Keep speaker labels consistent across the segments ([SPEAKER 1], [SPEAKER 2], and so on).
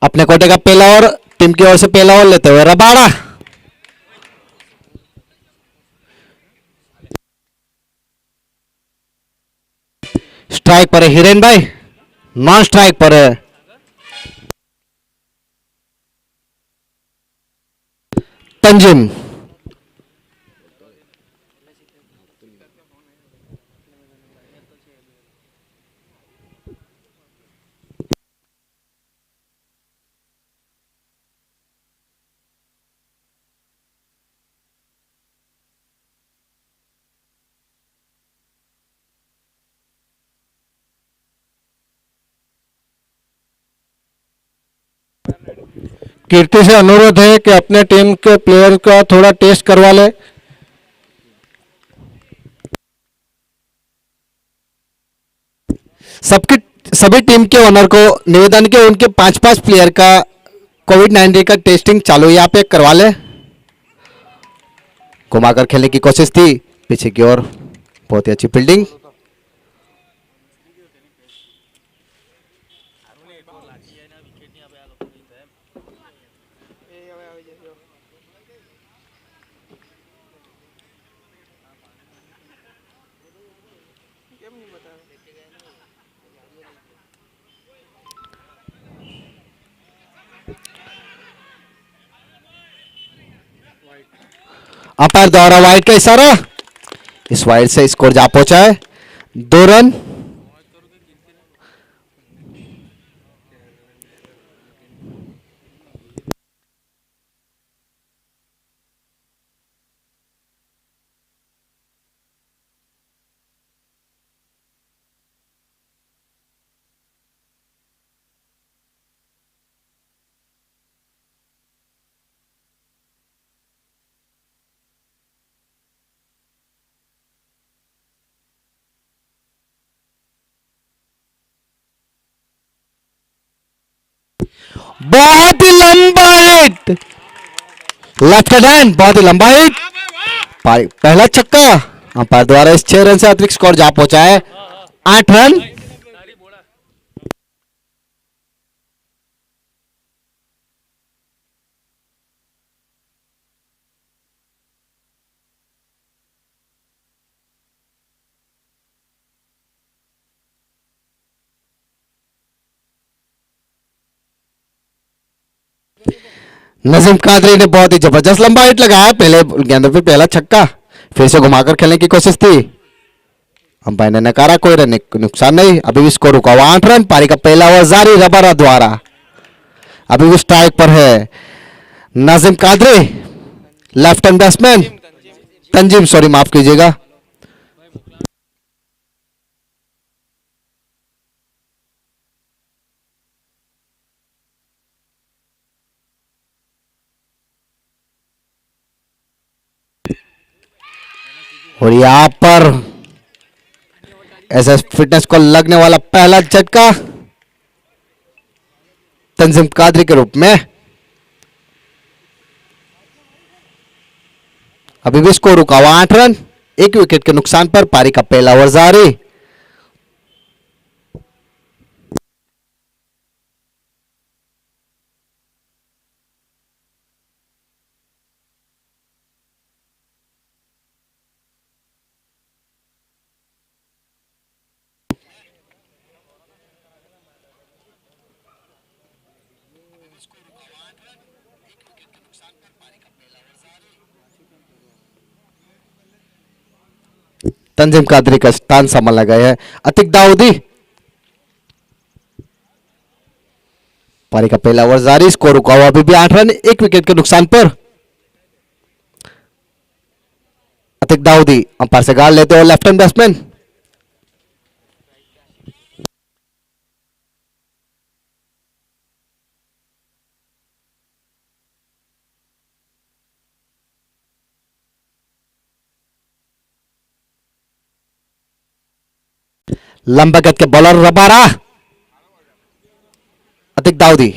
[SPEAKER 1] अपने कोटे का पहला और टीम की ओर से पहला और लेते हुए रबाड़ा स्ट्राइक पर है हिरेन भाई, नॉन स्ट्राइक पर है तंजिम। कीर्ति से अनुरोध है कि अपने टीम के प्लेयर का थोड़ा टेस्ट करवा ले। सबकी सभी टीम के ओनर को निवेदन के उनके 5-5 प्लेयर का कोविड-19 का टेस्टिंग चालू यहाँ पे करवा ले। घुमाकर खेलने की कोशिश थी पीछे की ओर, बहुत ही अच्छी फील्डिंग। अंपायर द्वारा वाइड का इशारा, इस वाइड से स्कोर जा पहुंचा है 2 रन। बहुत ही लंबा हिट, लेफ्ट हैंड, बहुत ही लंबा हिट, पहला छक्का। अंपायर द्वारा इस 6 रन से अतिरिक्त स्कोर जा पहुंचा है 8 रन। नजीम कादरी ने बहुत ही जबरदस्त लंबा हिट लगाया, पहले गेंद पे पहला छक्का, फिर से घुमाकर खेलने की कोशिश थी, अंपायर ने नकारा, कोई रन नुकसान नहीं। अभी भी स्कोर रुका हुआ 8 रन। पारी का पहला ओवर जारी रबारा द्वारा, अभी भी स्ट्राइक पर है Nazim Qadri, left hand batsman Tanzim, sorry माफ कीजिएगा। और यहां पर ऐसे फिटनेस को लगने वाला पहला झटका तंजीम कादरी के रूप में। अभी भी स्कोर रुका हुआ 8 रन, 1 विकेट के नुकसान पर पारी का पहला ओवर जारी। तंजीम कादरी का स्थान संभाला गया है अतिक दाऊदी। पारी का पहला ओवर जारी, स्कोर रुका हुआ अभी भी 8 रन, 1 विकेट के नुकसान पर। अतिक दाऊदी अंपायर से गाल लेते हुए लेफ्ट हैंड बैट्समैन, लंबा कद के बॉलर रबारा, अतिक दाऊदी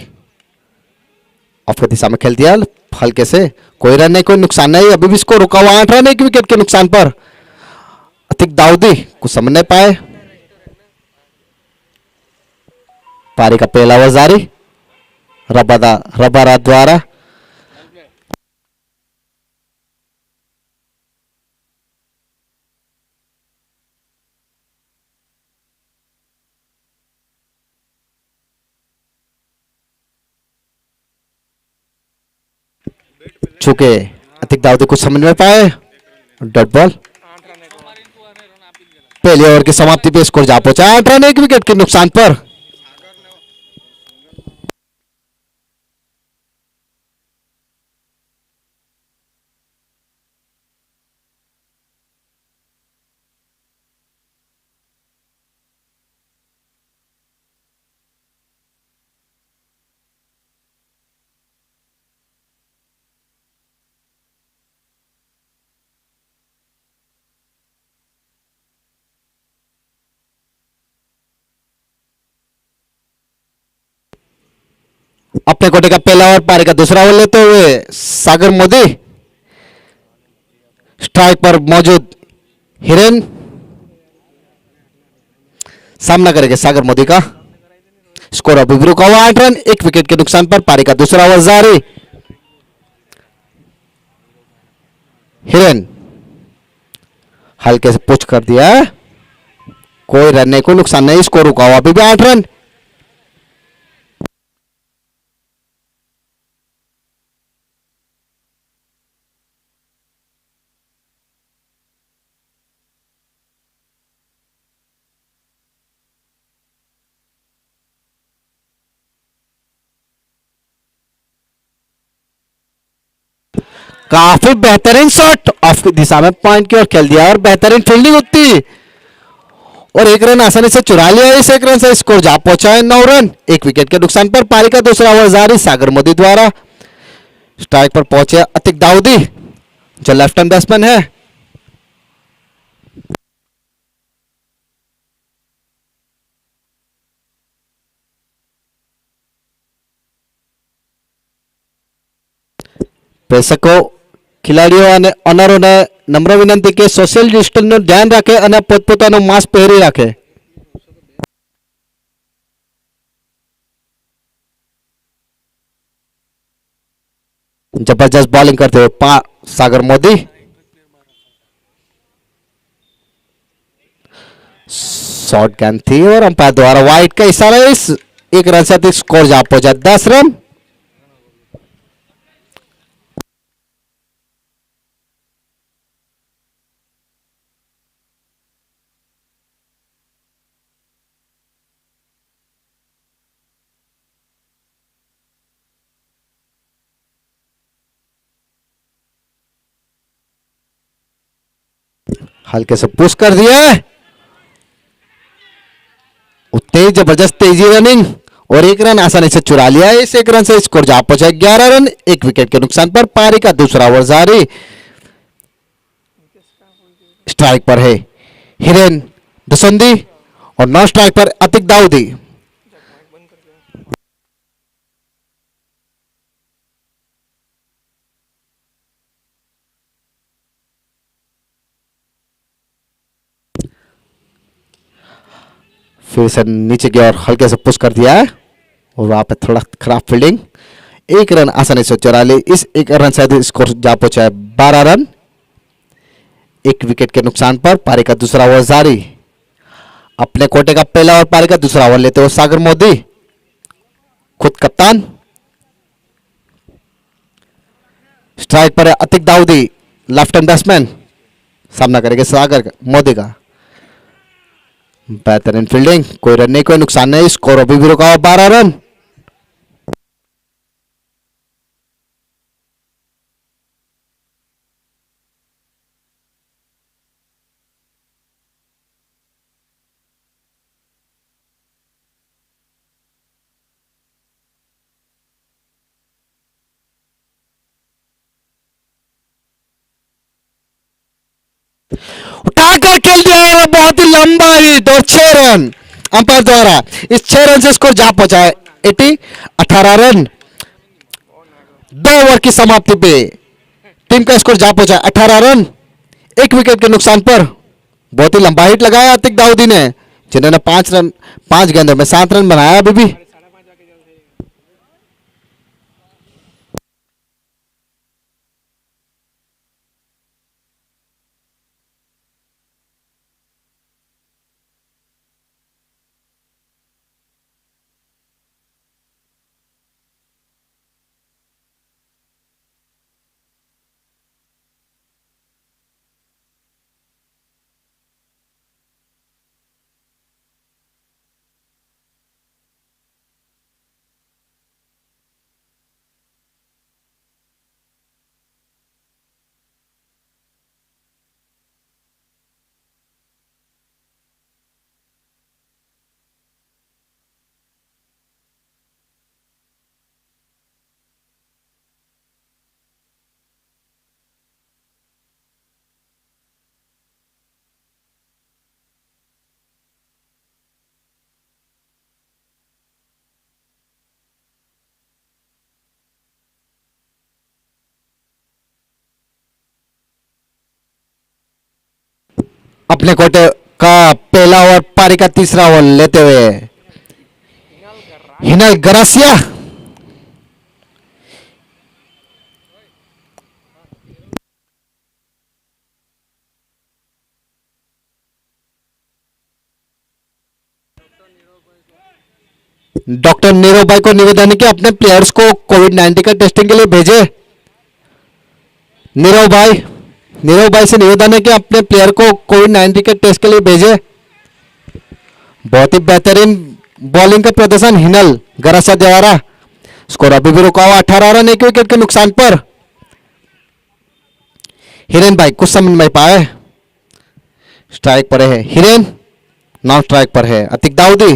[SPEAKER 1] ऑफ की दिशा में खेल दिया, हल्के से, कोई रन नहीं, कोई नुकसान नहीं, अभी भी स्कोर रुका हुआ 8 रन 1 विकेट के नुकसान पर। अतिक दाऊदी कुछ समझ नहीं पाए। पारी का पहला ओवर जारी, रबारा द्वारा। चूके अतिक दाऊदी कुछ समझ नहीं पाए, डॉट बॉल। पहले ओवर की समाप्ति पे स्कोर जा पहुंचा 8 रन 1 विकेट के नुकसान पर। अपने कोटे का पहला ओवर, पारी का दूसरा ओवर लेते हुए सागर मोदी। स्ट्राइक पर मौजूद हिरेन सामना करेंगे सागर मोदी का। स्कोर अभी भी रुका हुआ 8 रन 1 विकेट के नुकसान पर। पारी का दूसरा ओवर जारी। हिरेन हल्के से पुश कर दिया, कोई रन नहीं, कोई नुकसान नहीं, स्कोर रुका हुआ अभी भी 8 रन। काफी बेहतरीन शॉट ऑफ दिशा में पॉइंट की ओर खेल दिया और बेहतरीन फील्डिंग होती और 1 रन आसानी से चुरा लिया। इस 1 रन से स्कोर जा पहुंचा है 9 रन 1 विकेट के नुकसान पर। पारी का दूसरा ओवर जारी, सागर मोदी द्वारा। स्ट्राइक पर पहुंचे अतिक दाऊदी जो लेफ्ट हैंड बैट्समैन है। प्रेक्षकों, खिलाड़ीઓ અને ઓનરોને નમ્ર વિનંતી કે સોશિયલ ડિસ્ટન્સનું ધ્યાન રાખે અને પોતપોતાનું માસ્ક પહેરી રાખે। जबरदस्त बॉलिंग करते हुए सागर मोदी। शॉर्ट गेंद थी और अंपायर द्वारा वाइड का इशारा। इस 1 रन से अधिक स्कोर जा पहुंचा 10 रन। हल्के से पुश कर दिया, तेज जबरदस्त तेजी रनिंग और 1 रन आसानी से चुरा लिया। इस 1 रन से स्कोर जा पहुंचा 11 रन 1 विकेट के नुकसान पर। पारी का दूसरा ओवर जारी। स्ट्राइक पर है हिरेन दसंदी और नॉन स्ट्राइक पर अतिक दाऊदी। फिर से नीचे की ओर हल्के से पुश कर दिया है और वहां पे थोड़ा खराब फील्डिंग। 1 रन आसानी से चुरा ली। इस 1 रन से स्कोर जा पहुंचा है 12 रन 1 विकेट के नुकसान पर। पारी का दूसरा ओवर जारी। अपने कोटे का पहला ओवर, पारी का दूसरा ओवर लेते हुए सागर मोदी, खुद कप्तान। स्ट्राइक पर है Atiq Dawoodi, left hand batsman. सामना करेंगे सागर मोदी का। बेहतरीन फील्डिंग, कोई रन नहीं, कोई नुकसान नहीं, स्कोर अभी भी रुका हुआ 12 रन। उठाकर खेल दिया है बहुत ही लंबा हिट और 6 रन अंपायर द्वारा। इस 6 रन से स्कोर जा पहुंचा है 18 रन 2 ओवर की समाप्ति पे टीम का स्कोर जा पहुंचा 18 रन, 1 विकेट के नुकसान पर। बहुत ही लंबा हिट लगाया अतिक दाऊदी ने, जिन्होंने 5 गेंदों में 7 रन बनाया। अभी भी अपने कोटे का पहला ओवर पारी का तीसरा ओवर लेते हुए हिनल गरासिया डॉक्टर नीरव भाई को निवेदन है कि अपने प्लेयर्स को कोविड-19 का टेस्टिंग के लिए भेजे। नीरव भाई से निवेदन है कि अपने प्लेयर को कोविड-19 के टेस्ट के लिए भेजे। बहुत ही बेहतरीन बॉलिंग का प्रदर्शन हिनल गरासिया द्वारा। स्कोर अभी भी रुका हुआ 18 रन, 1 विकेट के नुकसान पर। हिरेन भाई कुछ समझ नहीं पाए, स्ट्राइक पर है हिरेन, नॉन स्ट्राइक पर है अतिक दाऊदी।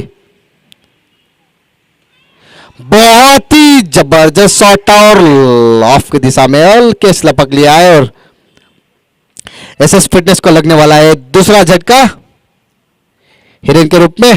[SPEAKER 1] बहुत ही जबरदस्त शॉट और ऑफ की दिशा में हल्के लपक लिया है और एसएस फिटनेस को लगने वाला है दूसरा झटका हिरेन के रूप में।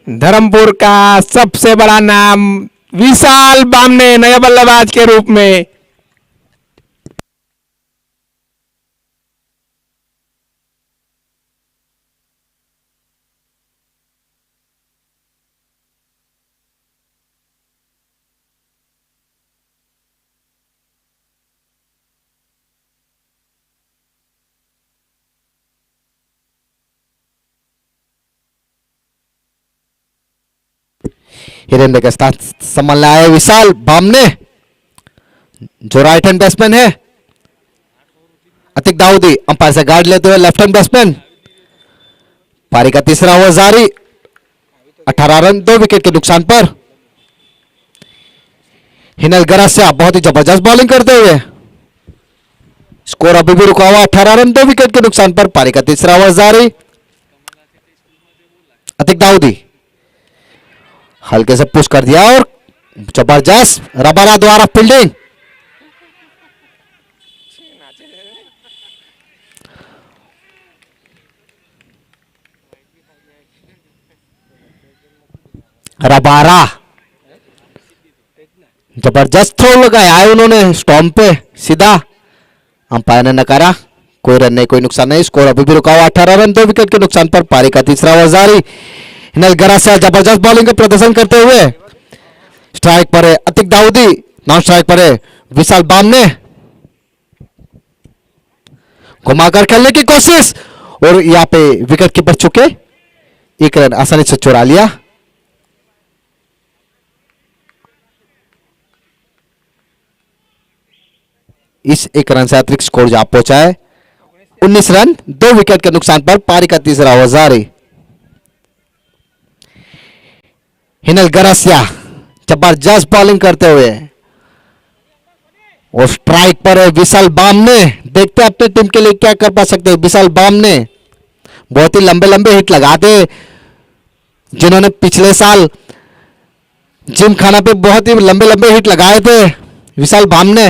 [SPEAKER 2] धर्मपुर का सबसे बड़ा नाम विशाल बामने नया बल्लेबाज के रूप में।
[SPEAKER 1] हिरेंद्र के साथ संभालने आए विशाल बामने जो राइट हैंड बैट्समैन है। अतिक दाऊदी अंपायर से गार्ड लेते हुए लेफ्ट हैंड बैट्समैन। पारी का तीसरा ओवर जारी, 18 रन 2 विकेट के नुकसान पर। हिनल गरासिया बहुत ही जबरदस्त बॉलिंग करते हुए। स्कोर अभी भी रुका हुआ 18 रन 2 विकेट के नुकसान पर। पारी का तीसरा ओवर जारी। अतिक दाऊदी हल्के से पुश कर दिया और जबरदस्त रबारा द्वारा फील्डिंग। रबारा जबरदस्त थ्रो लगाया है उन्होंने स्टॉम्प पे सीधा। अंपायर ने नकारा, कोई रन नहीं, कोई नुकसान नहीं। स्कोर अभी भी रुका हुआ 18 रन 2 विकेट के नुकसान पर। पारी का तीसरा ओवर जारी। हिनल गरासिया जबरदस्त बॉलिंग का प्रदर्शन करते हुए। स्ट्राइक पर है अतिक दाऊदी, नॉन स्ट्राइक पर है विशाल बामने। घुमाकर खेलने की कोशिश और यहां पे विकेट कीपर चुके, 1 रन आसानी से चुरा लिया। इस 1 रन से अतिरिक्त स्कोर जा पहुंचा है 19 रन 2 विकेट के नुकसान पर। पारी का तीसरा ओवर जारी। हिनल गरासिया जबरदस्त बॉलिंग करते हुए और स्ट्राइक पर है विशाल बामने। देखते हैं अपनी टीम के लिए क्या कर पा सकते हैं विशाल बामने। बहुत ही लंबे लंबे हिट लगाते जिन्होंने पिछले साल जिम खाना पे बहुत ही लंबे लंबे हिट लगाए थे, विशाल बामने।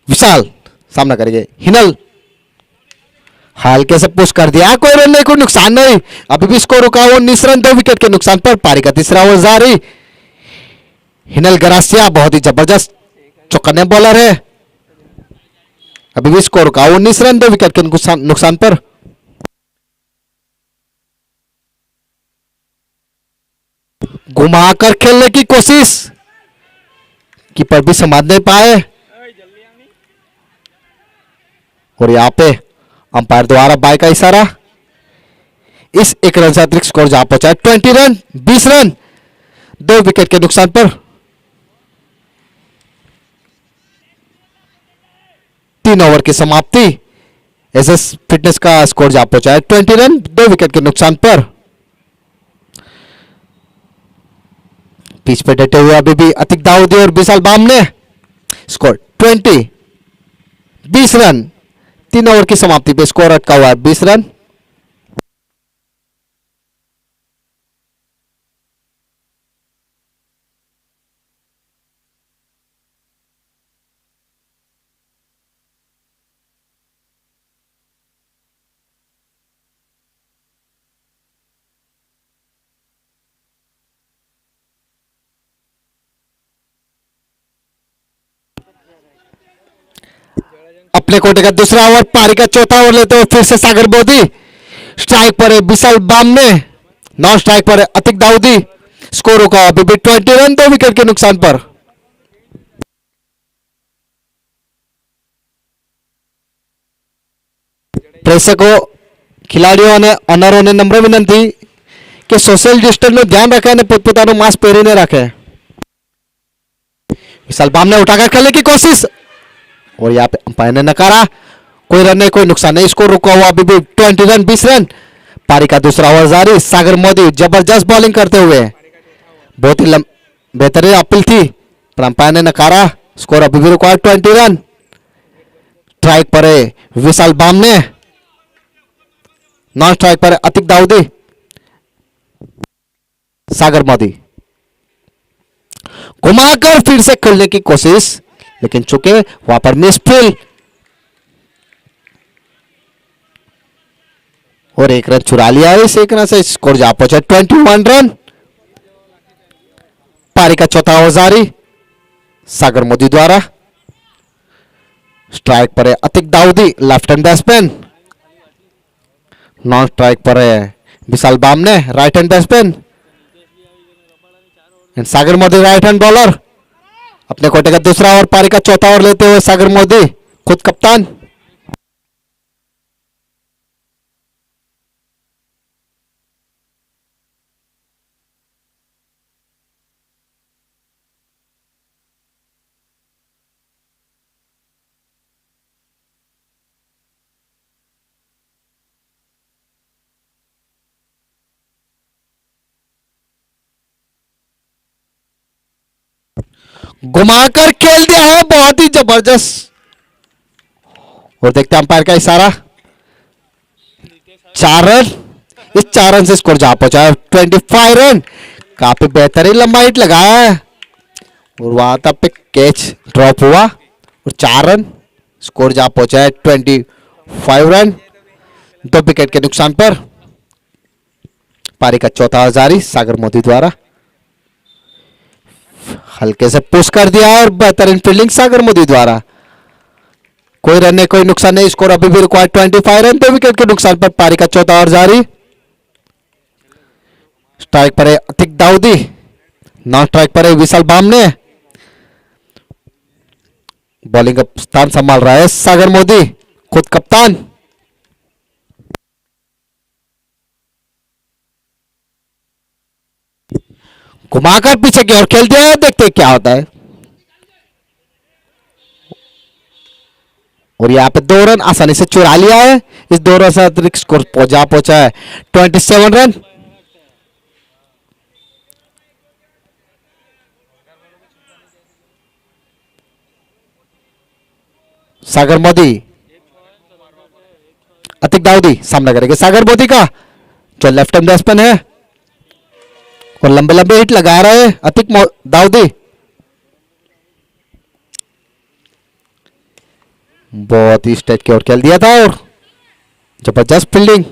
[SPEAKER 1] विशाल सामना करेंगे, हिनल हल्के से पुश कर दिया, कोई रन नहीं, कोई नुकसान नहीं। अभी भी स्कोर रुका हुआ 19 रन 2 विकेट के नुकसान पर। पारी का तीसरा ओवर जारी। हिनल गरासिया बहुत ही जबरदस्त चौकन्ने बॉलर है। अभी भी स्कोर रुका हुआ 19 रन 2 विकेट के नुकसान पर। घुमाकर खेलने की कोशिश, कीपर भी समझ नहीं पाए और यहां पे अंपायर द्वारा बाय का इशारा। इस एक रन से अतिरिक्त स्कोर जहां पहुंचा 20 रन 20 रन 2 विकेट के नुकसान पर। 3 ओवर की समाप्ति। एसएस फिटनेस का स्कोर जहां पहुंचा 20 रन 2 विकेट के नुकसान पर। पिच पे डटे हुए अभी भी अतिक दाऊदी और Vishal Bamne. Score 20 run. 3 over की समाप्ति पे स्कोर अटका हुआ है 20 रन। अपने कोटे का दूसरा ओवर, पारी का चौथा ओवर लेते हुए फिर से सागर मोदी। स्ट्राइक पर है विशाल बामने, नॉन स्ट्राइक पर है अतिक दाऊदी। स्कोर होगा अभी भी 20 रन 2 विकेट के नुकसान पर। प्रेक्षकों, खिलाड़ियों ने अनरों ने नम्र विनंती कि सोशल डिस्टेंस में ध्यान रखें અને પોતપોતાનું मास्क પહેરીને રાખે। विशाल बामने उठाकर खेलने की कोशिश और यहाँ पे अंपायर ने नकारा। कोई रन नहीं, कोई नुकसान नहीं। स्कोर रुका हुआ अभी भी 20 रन 20 रन। पारी का दूसरा ओवर जारी। सागर मोदी जबरदस्त बॉलिंग करते हुए, बहुत ही बेहतरीन अपील थी पर अंपायर ने नकारा। स्कोर अभी भी रुका 20 रन। स्ट्राइक पर है विशाल बामने, नॉन स्ट्राइक पर है अतिक दाऊदी। सागर मोदी घुमाकर फिर से खेलने की कोशिश, लेकिन चुके वहां पर मिसफील्ड और एक रन चुरा लिया है। इस एक रन से स्कोर जा पहुंचा 21 रन। पारी का चौथा ओवर जारी। सागर मोदी द्वारा। स्ट्राइक पर है Atiq Dawoodi, left hand batsman. Non strike पर है विशाल बामने, राइट हैंड बैट्समैन। सागर मोदी राइट हैंड बॉलर। अपने कोटे का दूसरा ओवर, पारी का चौथा ओवर लेते हुए सागर मोदी खुद कप्तान। घुमाकर खेल दिया है, बहुत ही जबरदस्त। और देखते हैं अंपायर का इशारा। 4 रन। इस 4 रन से स्कोर जा पहुंचा है 25 रन। काफी बेहतरीन लंबा हिट लगाया है और वहां तक पे कैच ड्रॉप हुआ और 4 रन। स्कोर जा पहुंचा है 25 रन 2 विकेट के नुकसान पर। पारी का चौथा ओवर जारी। सागर मोदी द्वारा हल्के से पुश कर दिया और बेहतरीन फील्डिंग सागर मोदी द्वारा। कोई रन नहीं, कोई नुकसान नहीं। स्कोर अभी भी रिक्वायर्ड 25 रन 2 विकेट के नुकसान पर। पारी का चौथा ओवर जारी। स्ट्राइक पर है अतिक दाऊदी, नॉन स्ट्राइक पर है विशाल बामने। बॉलिंग का स्थान संभाल रहा है सागर मोदी, खुद कप्तान। घुमाकर पीछे की ओर खेल दिया है, देखते हैं क्या होता है। और यहां पे 2 रन आसानी से चुरा लिया है। इस 2 रन से अतिरिक्त स्कोर पहुंचा है 27 रन। सागर मोदी, अतिक दाऊदी सामना करेंगे सागर मोदी का, जो लेफ्ट हैंड बैट्समैन है और लंबे लंबे हिट लगा रहे हैं दाऊदी। बहुत ही स्ट्रेट की ओर खेल दिया था और जबरदस्त फील्डिंग,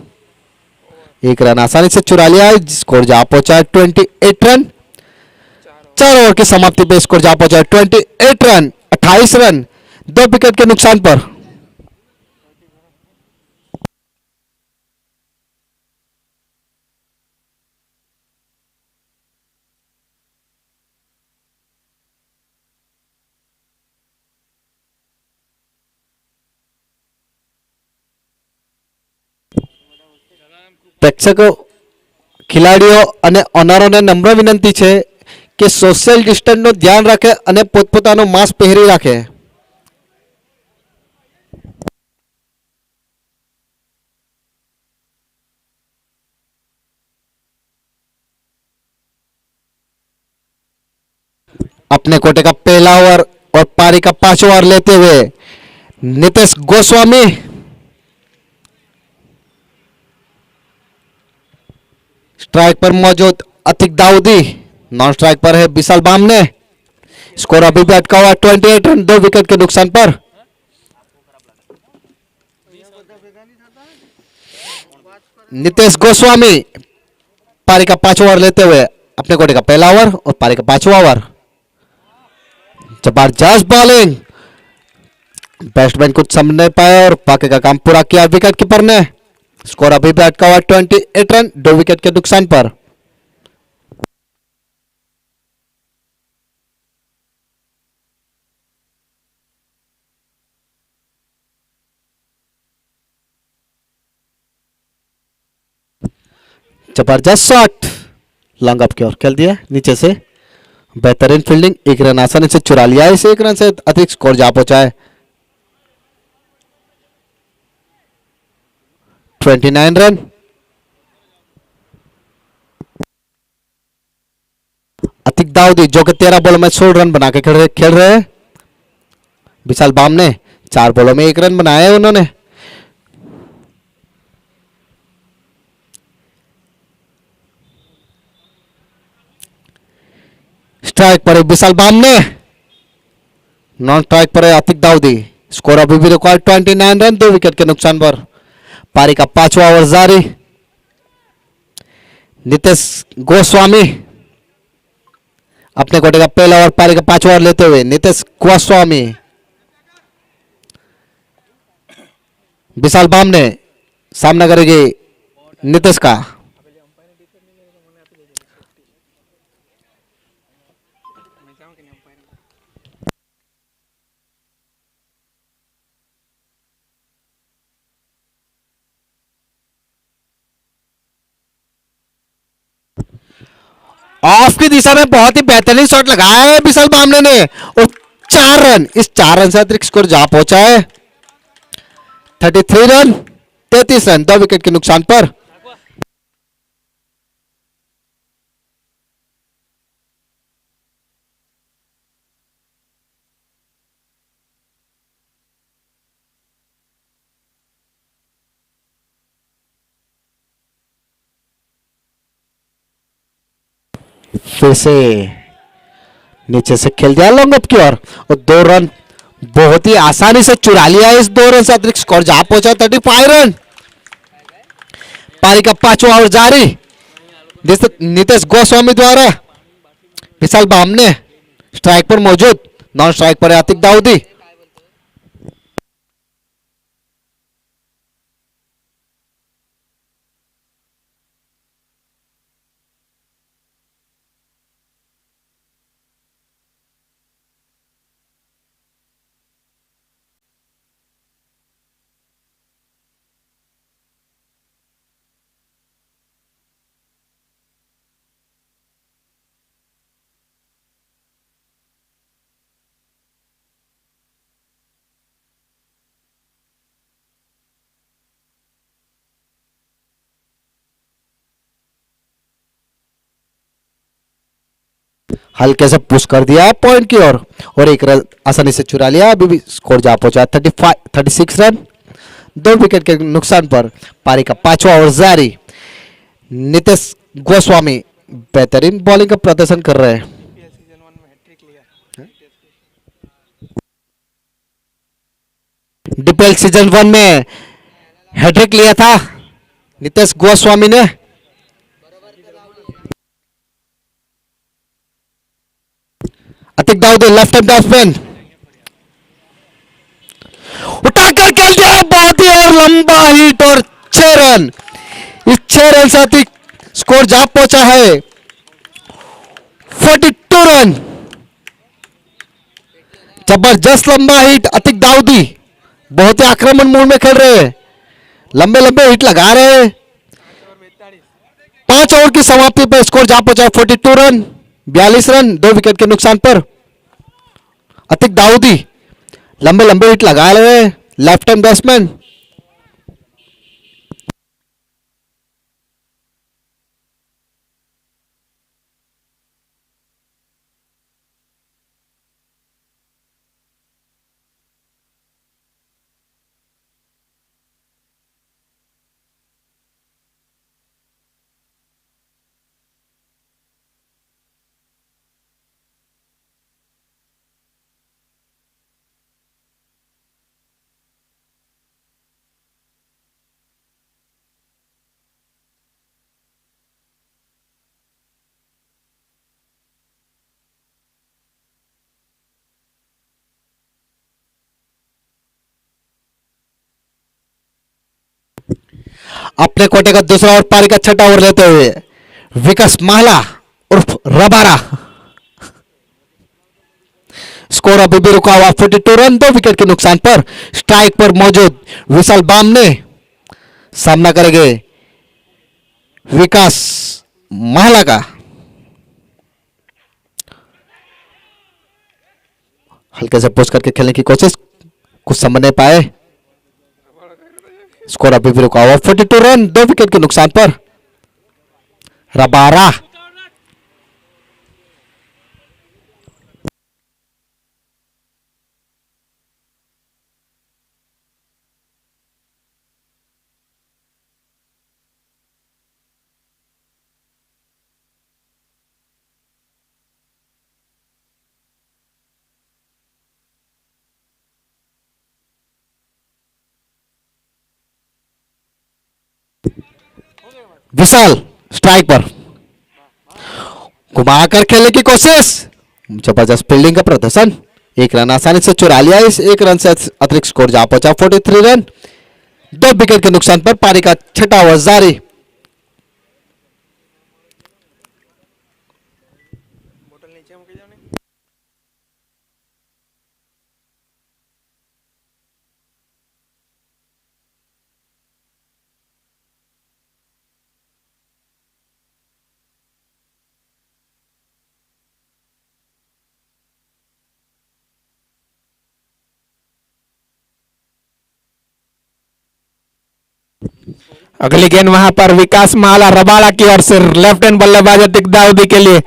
[SPEAKER 1] एक रन आसानी से चुरा लिया है, स्कोर जा पहुंचा 28 रन। 4 ओवर की समाप्ति पे स्कोर जा पहुंचा 28 रन, 28 रन 2 विकेट के नुकसान पर। પ્રેક્ષકો, ખેલાડીઓ અને ઓનરોને નમ્ર વિનંતી છે કે સોશિયલ ડિસ્ટન્સનું ધ્યાન રાખે અને પોતપોતાનું માસ્ક પહેરી રાખે। अपने कोटे का पहला ओवर और पारी का 5वां ओवर लेते हुए नितेश गोस्वामी, स्ट्राइक पर मौजूद अतिक दाऊदी, नॉन स्ट्राइक पर है विशाल बामने। स्कोर अभी भी अटका हुआ 28 रन 2 विकेट के नुकसान पर। नितेश गोस्वामी पारी का 5वां ओवर लेते हुए अपने कोटे का पहला ओवर और पारी का 5वां ओवर। जबरदस्त बॉलिंग, बैट्समैन कुछ समझ नहीं पाया और बाकी का काम पूरा किया विकेट कीपर ने। स्कोर अभी भी अटका हुआ 28 रन 2 विकेट के नुकसान पर। जबरदस्त शॉट, लॉन्ग अप की ओर खेल दिया नीचे से, बेहतरीन फील्डिंग, एक रन आसानी से चुरा लिया। इस एक रन से अधिक स्कोर जा पहुंचा है 29 रन। अतिक दाऊदी जो कि 13 बॉलों में 16 रन बना के खेल रहे हैं। विशाल बाम ने 4 बॉलों में 1 रन बनाया है उन्होंने। स्ट्राइक पर विशाल बामने, नॉन स्ट्राइक पर अतिक दाऊदी। स्कोर अभी भी रिकॉर्ड 29 रन 2 विकेट के नुकसान पर। पारी का 5वां ओवर जारी। नितेश गोस्वामी अपने कोटे का पहला ओवर पारी का 5वां ओवर लेते हुए नितेश गोस्वामी, विशाल बामने सामना करेगी नितेश का। ऑफ की दिशा में बहुत ही बेहतरीन शॉट लगाया है विशाल बामने ने और 4 रन, इस 4 रन से अतिरिक्त स्कोर जा पहुंचा है 33 रन 33 रन 2 विकेट के नुकसान पर। फिर से नीचे से खेल दिया लॉन्ग अप की ओर और 2 रन बहुत ही आसानी से चुरा लिया। इस 2 रन से अतिरिक्त स्कोर जा पहुंचा 35 रन। पारी का 5वां ओवर जारी। नितेश गोस्वामी द्वारा विशाल बामने स्ट्राइक पर मौजूद, नॉन स्ट्राइक पर अतिक दाऊदी। हल्के से पुश कर दिया पॉइंट की ओर और एक रन आसानी से चुरा लिया। अभी भी स्कोर जा पहुंचा 36 रन, 2 विकेट के नुकसान पर। पारी का 5वां ओवर जारी। नितेश गोस्वामी बेहतरीन बॉलिंग का प्रदर्शन कर रहे हैं। डीपीएल सीजन 1 में हैट्रिक लिया था नितेश गोस्वामी ने। Atiq Dawoodi left hand batsman उठाकर खेल दिया बहुत ही और लंबा हिट और 6 रन। इस 6 रन से अतिक स्कोर जा पहुंचा है 42 रन। जबरदस्त लंबा हिट। अतिक दाऊदी बहुत ही आक्रामक मूड में खेल रहे हैं, लंबे लंबे हिट लगा रहे हैं। 5 ओवर की समाप्ति पर स्कोर जा पहुंचा 42 रन, 42 रन, 2 विकेट के नुकसान पर। अतिक दाऊदी लंबे लंबे हिट लगा रहे हैं, लेफ्ट हैंड बैट्समैन। अपने कोटे का दूसरा और पारी का छठा ओवर लेते हुए विकास महला उर्फ रबारा। स्कोर अभी भी रुका हुआ 42 रन, 2 विकेट के नुकसान पर। स्ट्राइक पर मौजूद विशाल बामने सामना करेंगे विकास महला का। हल्के से पुश करके खेलने की कोशिश, कुछ समझ नहीं पाए। स्कोर अभी भी रुका हुआ 42 रन, 2 विकेट के नुकसान पर। रबारा विशाल स्ट्राइक पर घुमाकर खेलने की कोशिश, जबरदस्त फील्डिंग का प्रदर्शन। 1 रन आसानी से चुरा लिया। इस 1 रन से अतिरिक्त स्कोर जा पहुंचा 43 रन, 2 विकेट के नुकसान पर। पारी का छठा ओवर जारी।
[SPEAKER 2] अगली गेंद वहां पर विकास माला रबाड़ा की ओर से लेफ्ट हैंड बल्लेबाज अतिक दाऊदी के लिए।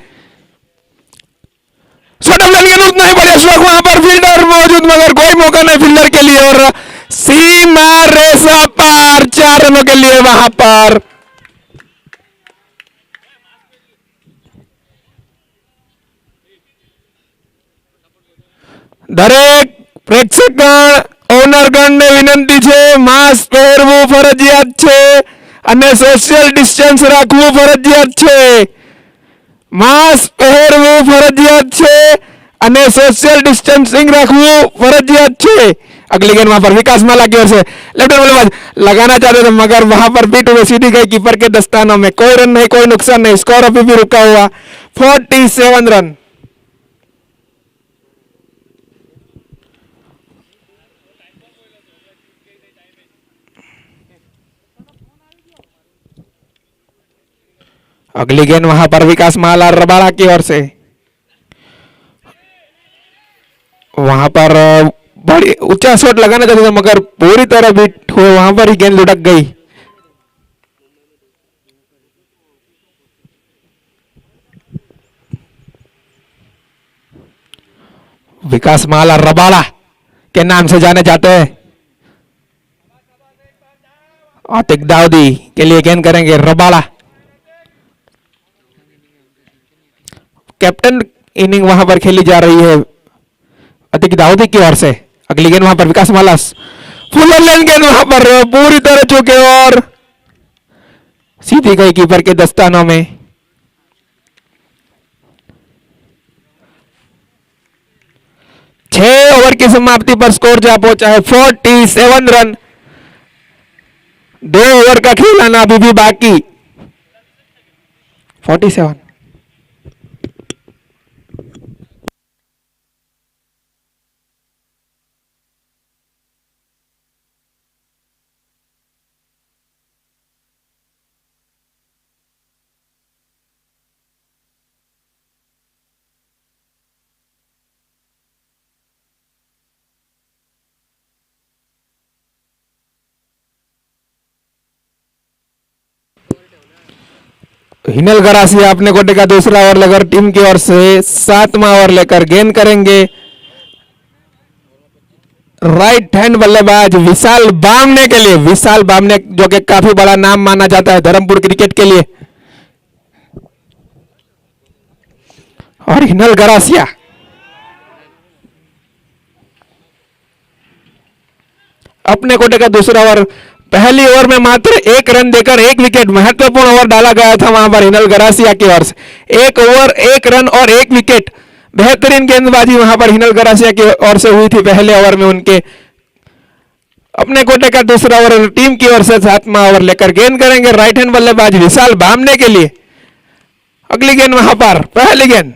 [SPEAKER 2] उतना ही बढ़िया स्ट्रोक, वहां पर फील्डर मौजूद मगर कोई मौका नहीं फील्डर के लिए और सीमा रेसा पार 4 रनों के लिए वहां पर। દરેક પ્રેક્ષકગણ ઓનરગણને વિનંતી છે માસ્ક પહેરવું ફરજિયાત છે અને સોશિયલ ડિસ્ટન્સ રાખવું ફરજિયાત છે। માસ્ક પહેરવું ફરજિયાત છે અને સોશિयल डिस्टेंसिंग रखવું फरजियात છે। अगली गेंद वहां पर विकास माला की ओर से लेफ्ट हैंड बल्लेबाज लगाना चाहते थे मगर वहां पर बीट हुए, सीधी गई कीपर के दस्तानों में। कोई रन नहीं, कोई नुकसान नहीं। स्कोर अभी भी रुका हुआ 47 रन। अगली गेंद वहां पर विकास माला रबाड़ा की ओर से, वहां पर बड़ी ऊंचा शॉट लगाना चाहते थे मगर पूरी तरह बीट हुए, वहां पर ही गेंद लुढ़क गई। विकास माला रबाड़ा के नाम से जाने जाते हैं। आतिक दाऊदी के लिए गेंद करेंगे रबाड़ा। कैप्टन इनिंग वहां पर खेली जा रही है आतिक दाऊदी की ओर से। अगली गेंद वहां पर विकास माला, फुल लेन गेंद वहां पर पूरी तरह चुके और सीधी गई कीपर के दस्तानों में। छह ओवर की समाप्ति पर स्कोर जा पहुंचा है 47 रन। 2 ओवर का खेल आना अभी भी बाकी। 47। हिनल गरासिया अपने कोटे का दूसरा ओवर लेकर टीम की ओर से 7वां ओवर लेकर गेंद करेंगे। राइट हैंड बल्लेबाज विशाल बामने के लिए। विशाल बामने जो कि काफी बड़ा नाम माना जाता है धर्मपुर क्रिकेट के लिए। और हिनल गरासिया अपने कोटे का दूसरा ओवर। पहली ओवर में मात्र 1 रन देकर 1 विकेट, महत्वपूर्ण ओवर डाला गया था वहां पर हिनल गरासिया की ओर से। 1 ओवर 1 रन और 1 विकेट। बेहतरीन गेंदबाजी वहां पर हिनल गरासिया की ओर से हुई थी पहले ओवर में उनके। अपने कोटे का दूसरा ओवर टीम की ओर से 7वां ओवर लेकर गेंद करेंगे राइट हैंड बल्लेबाज विशाल बामने के लिए। अगली गेंद वहां पर पहली गेंद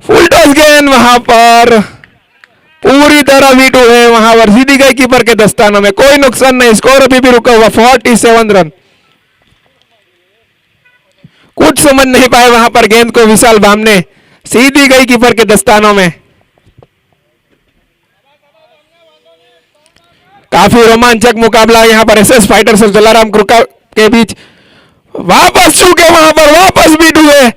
[SPEAKER 2] फुल टॉस गेंद वहां पर पूरी तरह वीटू है वहां पर सीधी गई कीपर के दस्तानों में। कोई नुकसान नहीं, स्कोर अभी भी रुका हुआ 47 रन। कुछ समझ नहीं पाए वहां पर गेंद को विशाल बामने, सीधी गई कीपर के दस्तानों में। काफी रोमांचक मुकाबला यहां पर एसएस फाइटर्स और जलाराम क्रुका के बीच। वापस चूके वहां पर वापस बीट हुए।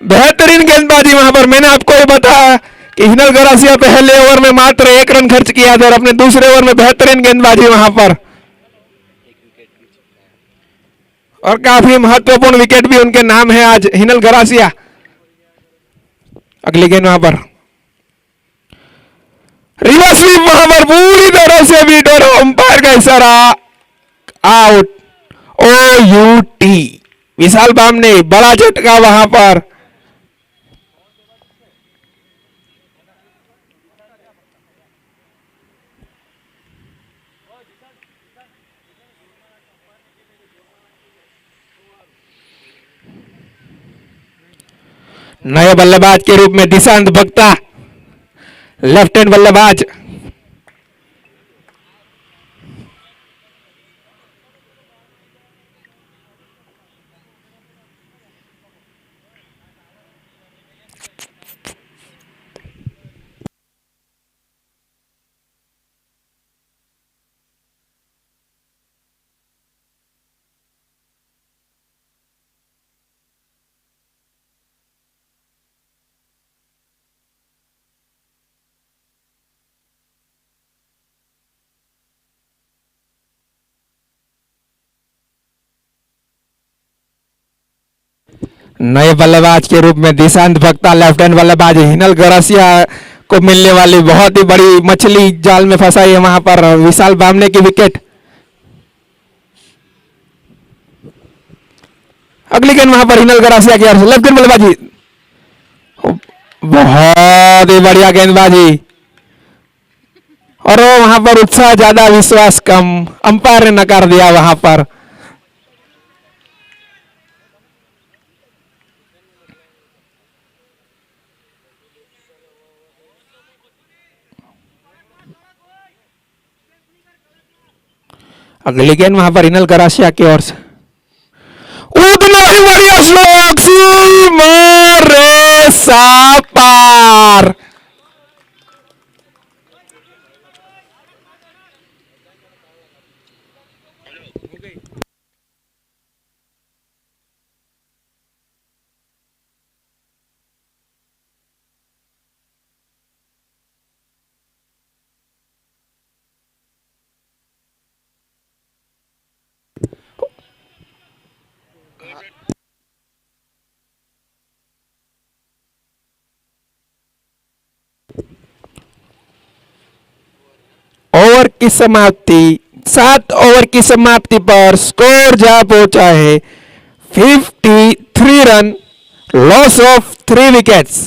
[SPEAKER 2] बेहतरीन गेंदबाजी वहां पर। मैंने आपको ये बताया कि हिनल गरासिया पहले ओवर में मात्र 1 रन खर्च किया था और अपने दूसरे ओवर में बेहतरीन गेंदबाजी वहां पर। और काफी महत्वपूर्ण विकेट भी उनके नाम है आज हिनल गरासिया। अगली गेंद वहां पर रिवर्स स्वीप वहां पर पूरी तरह से बीट और अंपायर का इशारा आउट। OUT। विशाल बामने बड़ा झटका वहां पर। नए बल्लेबाज के रूप में दिशांत भक्ता, लेफ्ट हैंड बल्लेबाज। नए बल्लेबाज के रूप में दिशांत भक्ता, लेफ्ट हैंड बल्लेबाज। हिनल गरासिया को मिलने वाली बहुत ही बड़ी मछली जाल में फंसाई है वहां पर विशाल बामने की विकेट। अगली गेंद वहां पर हिनल गरासिया की ओर से लेफ्ट हैंड बल्लेबाजी। बहुत ही बढ़िया गेंदबाजी। और वहां पर उत्साह ज्यादा विश्वास कम, अंपायर ने नकार दिया वहां पर। अगली गेंद वहां पर हिनल गरासिया की ओर से। उतना ही बढ़िया स्ट्रोक, मारे सापार। ओवर की समाप्ति 7 ओवर की समाप्ति पर स्कोर जा पहुंचा है 53 run, loss of 3 wickets.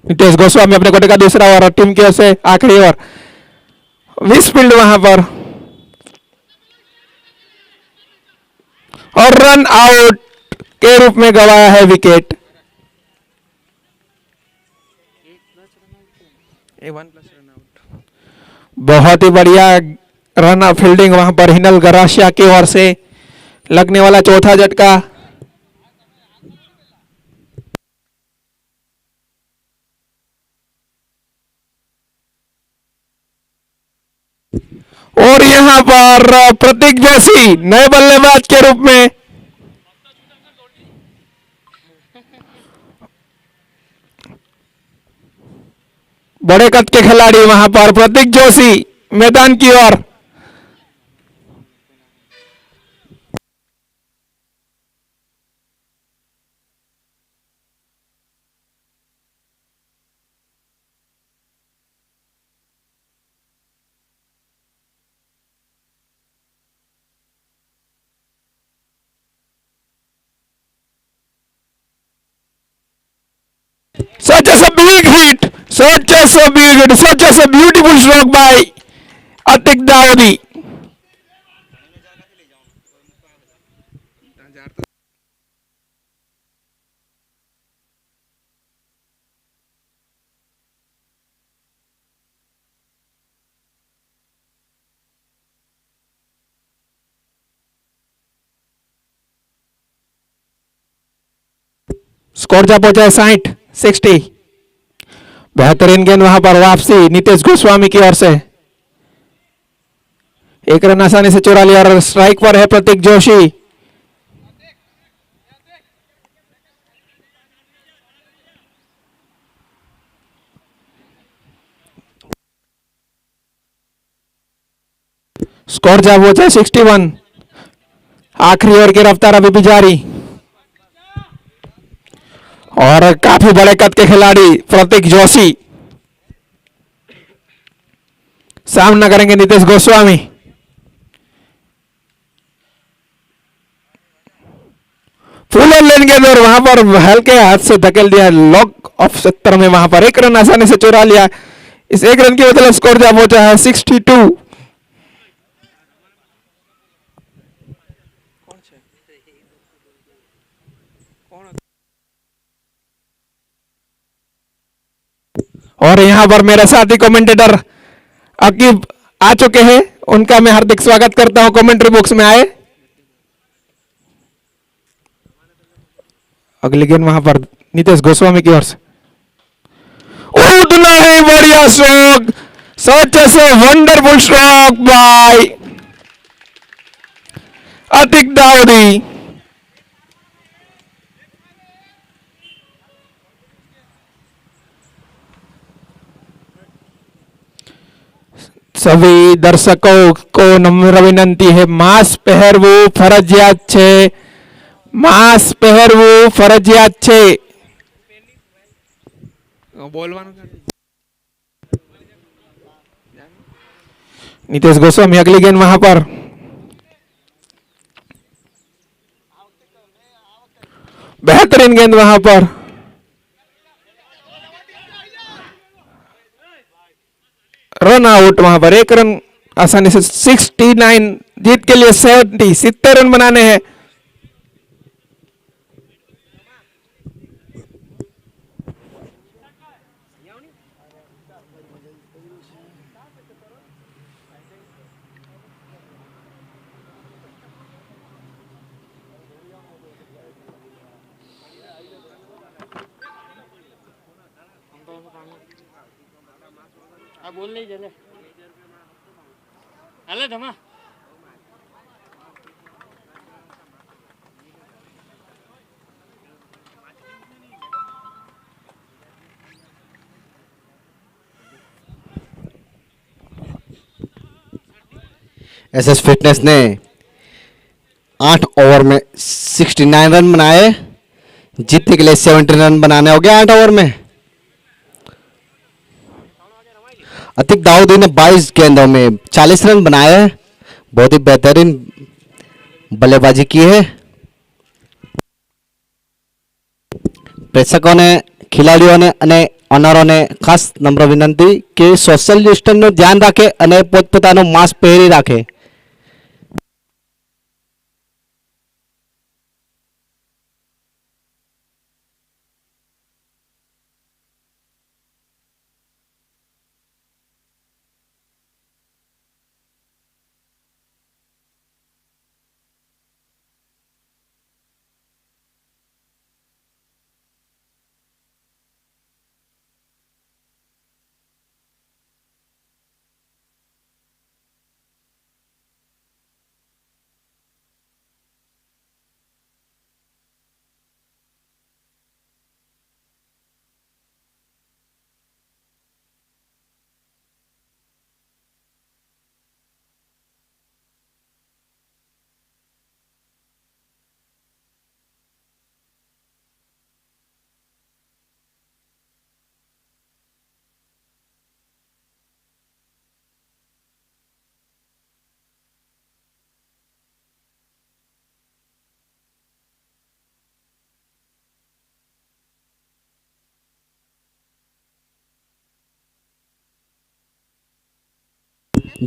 [SPEAKER 2] Nitesh Goswami अपने कोटे का दूसरा ओवर और टीम की ओर से आखिरी ओवर। विस्फील्ड वहां पर और रन आउट के रूप में गवाया है विकेट। बहुत ही बढ़िया रन फील्डिंग वहां पर हिनल गरासिया की ओर से, लगने वाला चौथा झटका। और यहां पर प्रतीक जोशी नए बल्लेबाज के रूप में बड़े कद के खिलाड़ी वहां पर प्रतीक जोशी मैदान की ओर। Such as a big hit, such as a big hit, such as a beautiful stroke by Atik Dawoodi. Score जा पहुंचा है 60। बेहतरीन गेंद वहां पर वापसी नितेश गोस्वामी की ओर से, एक रन आसानी से चुरा लिया और स्ट्राइक पर है प्रतीक जोशी। स्कोर जा पहुंचा है 61। आखिरी ओवर की रफ्तार अभी भी जारी और काफी बड़े कद के खिलाड़ी प्रतीक जोशी सामना करेंगे नितेश गोस्वामी। फुल ऑन लेन गेंद और वहां पर हल्के हाथ से धकेल दिया, लॉक ऑफ 70 में वहां पर एक रन आसानी से चुरा लिया। इस एक रन की बदले स्कोर जा पहुंचा है 62। और यहां पर मेरे साथी कमेंटेटर अकीब आ चुके हैं, उनका मैं हार्दिक स्वागत करता हूं। कमेंट्री बॉक्स में आए। अगली गेंद वहां पर नितेश गोस्वामी की ओर से, उतना ही बढ़िया stroke, such a wonderful stroke bye Atiq Dawoodi. सभी दर्शकों को नम्र विनंती है, मास्क પહેરવું ફરજિયાત છે, માસ્ક પહેરવું ફરજિયાત છે। नितेश गोस्वामी अगली गेंद वहां पर बेहतरीन गेंद वहां पर रन आउट, वहां पर एक रन आसानी से 69, जीत के लिए 70 रन बनाने हैं।
[SPEAKER 3] આ બોલ લઈ જલે હાલે ધમા
[SPEAKER 1] एसएस फिटनेस ने 8 ओवर में 69 रन बनाए। जीतने के लिए 70 रन बनाने हो गया 8 ओवर में। अतिक दाऊदी ने 22 गेंदों में 40 रन बनाए। बहुत ही बेहतरीन बल्लेबाजी की है। प्रेक्षकों ने, खिलाड़ियों ने અને ઓનરોને ખાસ નમ્ર વિનંતી કે સોશિયલ ડિસ્ટન્સનું ધ્યાન રાખે અને પોતપોતાનું માસ્ક પહેરી રાખે।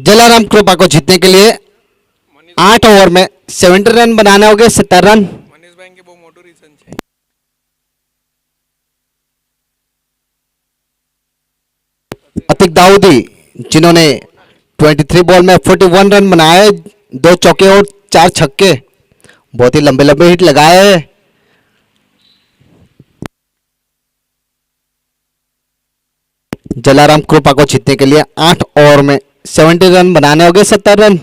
[SPEAKER 1] जलाराम कृपा को जीतने के लिए 8 ओवर में 70 रन बनाने हो गए। 70 रन।
[SPEAKER 2] મનીષભાઈ કે બહુ મોટું રીઝન છે।
[SPEAKER 1] अतिक दाऊदी जिन्होंने 23 बॉल में 41 रन बनाए, 2 चौके और 4 छक्के, बहुत ही लंबे लंबे हिट लगाए हैं। जलाराम कृपा को जीतने के लिए 8 ओवर में 70 रन बनाने हो गए। 70 रन।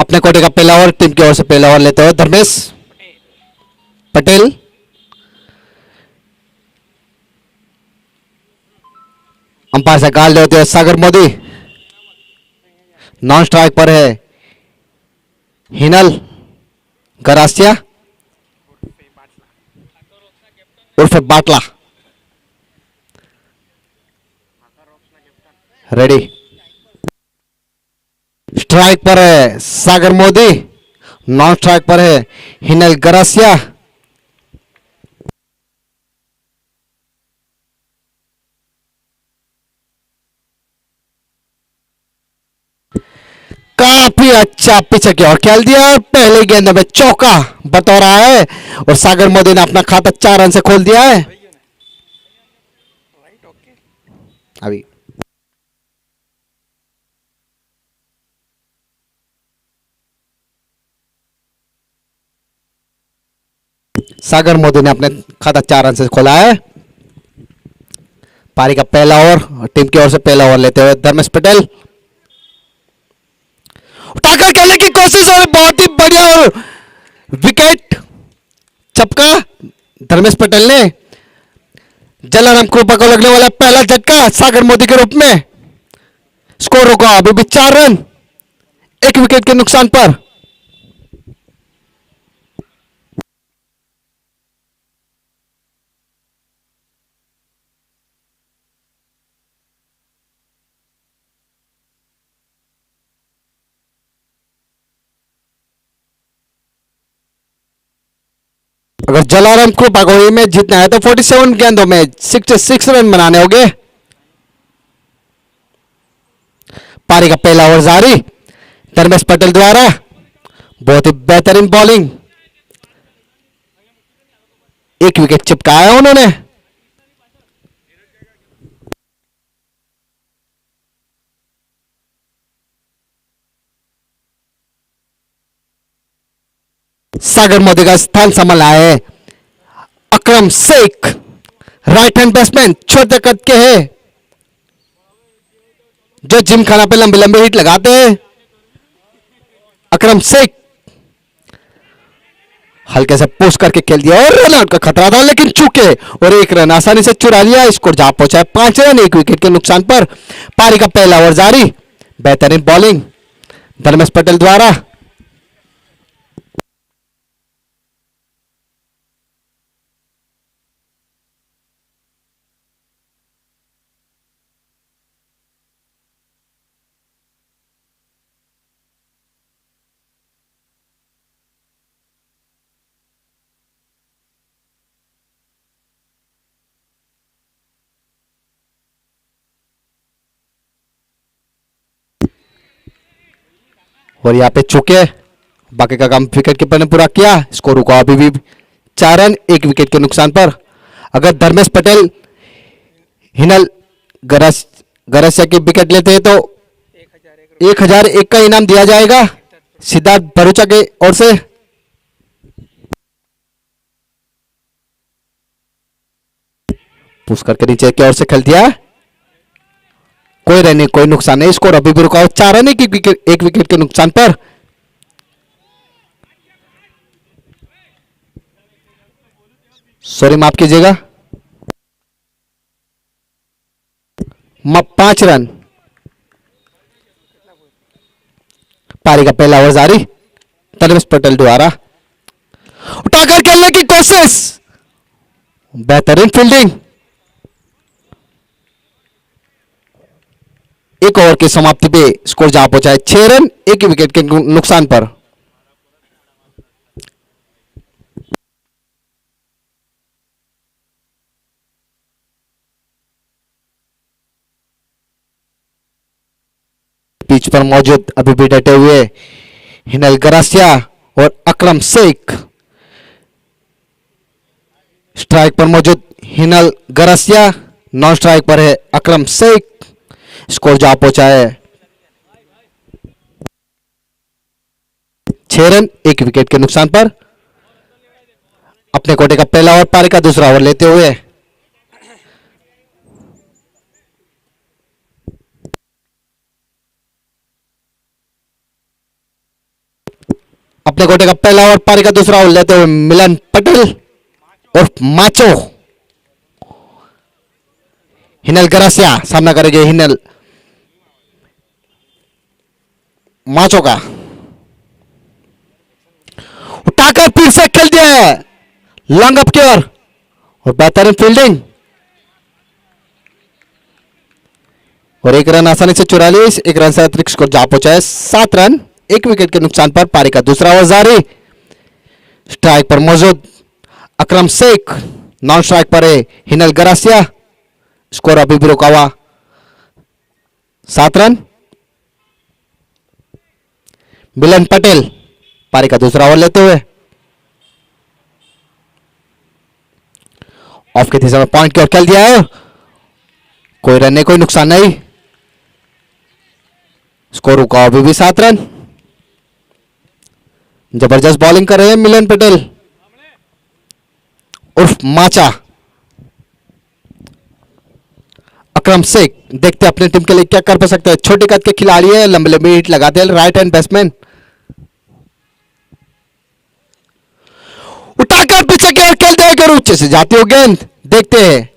[SPEAKER 1] अपने कोटे का पहला ओवर टीम की ओर से पहला ओवर लेते हुए धर्मेश पटेल। अंपायर से कॉल लेते हुए सागर मोदी। नॉन स्ट्राइक पर है हिनल गरासिया उर्फ बाटला। रेडी। स्ट्राइक पर है सागर मोदी। नॉन स्ट्राइक पर है हिनल गरासिया। काफी अच्छा पीछे की ओर खेल दिया और पहले गेंद में चौका बतौर आया है और सागर मोदी ने अपना खाता 4 रन से खोल दिया है। अभी सागर मोदी ने अपने खाता 4 रन से खोला है। पारी का पहला ओवर, टीम की ओर से पहला ओवर लेते हुए धर्मेश पटेल उठाकर खेलने की कोशिश और बहुत ही बढ़िया और विकेट चपका धर्मेश पटेल ने। जलाराम कृपा को लगने वाला पहला झटका सागर मोदी के रूप में। स्कोर होगा अभी भी 4 रन, 1 विकेट के नुकसान पर। अगर जलाराम को भगोई में जीतना है तो 47 गेंदों में 66 रन बनाने होंगे। पारी का पहला ओवर जारी धर्मेश पटेल द्वारा। बहुत ही बेहतरीन बॉलिंग, 1 विकेट चिपकाया उन्होंने। सागर मोदी का स्थान संभाला है अकरम शेख, राइट हैंड बैट्समैन, छोटे कद के हैं जो जिम खाना पे लंबे लंबे हिट लगाते हैं। अकरम शेख हल्के से पुश करके खेल दिया और रन आउट का खतरा था लेकिन चूके और 1 रन आसानी से चुरा लिया। स्कोर जा पहुंचा है 5 रन, 1 विकेट के नुकसान पर। पारी का पहला ओवर जारी, बेहतरीन बॉलिंग धर्मेश पटेल द्वारा। और यहाँ पे चूके, बाकी का काम विकेट कीपर ने पूरा किया। स्कोर को अभी भी 4 रन, 1 विकेट के नुकसान पर। अगर धर्मेश पटेल हिनल गरसिया की विकेट लेते हैं तो 1001 का इनाम दिया जाएगा सिद्धार्थ भरूचा के ओर से। पुश करके नीचे की ओर से खेल दिया, कोई रन नहीं, कोई नुकसान नहीं। स्कोर अभी भी रुका हो 4 रन, 1 विकेट के नुकसान पर। सॉरी, माफ कीजिएगा, 5 रन। पारी का पहला ओवर जारी धर्मेश पटेल द्वारा। उठाकर खेलने की कोशिश, बेहतरीन फील्डिंग। 1 ओवर की समाप्ति पे स्कोर जा पहुंचा है 6 रन, 1 विकेट के नुकसान पर। पिच पर मौजूद अभी भी डटे हुए हिनल गरासिया और अकरम शेख। स्ट्राइक पर मौजूद हिनल गरासिया, नॉन स्ट्राइक पर है अकरम शेख। स्कोर जा पहुंचा है 6 रन, 1 विकेट के नुकसान पर। अपने कोटे का पहला ओवर, पारी का दूसरा ओवर लेते हुए अपने कोटे का पहला ओवर, पारी का दूसरा ओवर लेते हुए मिलन पटेल और माचो हिनल गरासिया सामना करेंगे हिनल माचो का। उठाकर फिर से खेल दिया है लॉन्ग अप की ओर और बेहतरीन फील्डिंग और 1 रन आसानी से चुरा लिया। 1 रन से अतिरिक्त स्कोर जा पहुंचा है 7 रन, 1 विकेट के नुकसान पर। पारी का दूसरा ओवर जारी। स्ट्राइक पर मौजूद अकरम शेख, नॉन स्ट्राइक पर है हिनल गरासिया। स्कोर अभी भी रुका हुआ 7 रन। मिलन पटेल पारी का दूसरा ओवर लेते हुए ऑफ के दिशा में पॉइंट की ओर खेल दिया है, कोई रन नहीं, कोई नुकसान नहीं। स्कोर रुका अभी भी 7 रन। जबरदस्त बॉलिंग कर रहे हैं मिलन पटेल उर्फ माचा। अकरम शेख देखते हैं अपनी टीम के लिए क्या कर पा सकते हैं। छोटे कद के खिलाड़ी है, लंबे लंबे हिट लगाते हैं, राइट हैंड बैट्समैन। उठाकर पीछे की ओर खेलते हैं, कर ऊंचे से जाती हो गेंद, देखते हैं।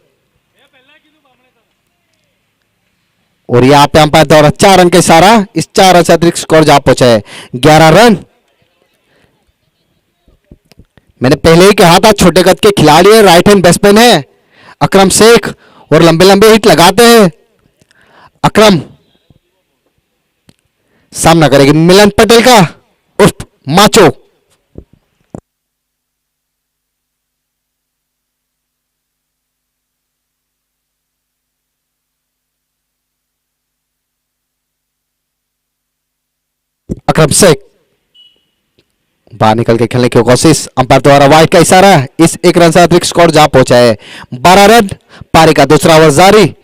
[SPEAKER 1] और यहां पे अंपायर द्वारा 4 रन का इशारा, इस 4 रन से अतिरिक्त स्कोर जा पहुंचा है 11 रन। मैंने पहले ही कहा था छोटे कद के खिलाड़ी है, राइट हैंड बैट्समैन है अकरम शेख और लंबे लंबे हिट लगाते हैं। अकरम सामना करेगी मिलन पटेल का उर्फ माचो। अकरम शेख बाहर निकल के खेलने की कोशिश, अंपायर द्वारा वाइड का इशारा, इस 1 रन से अतिरिक्त स्कोर जा पहुंचा है 12 रन। पारी का दूसरा ओवर जारी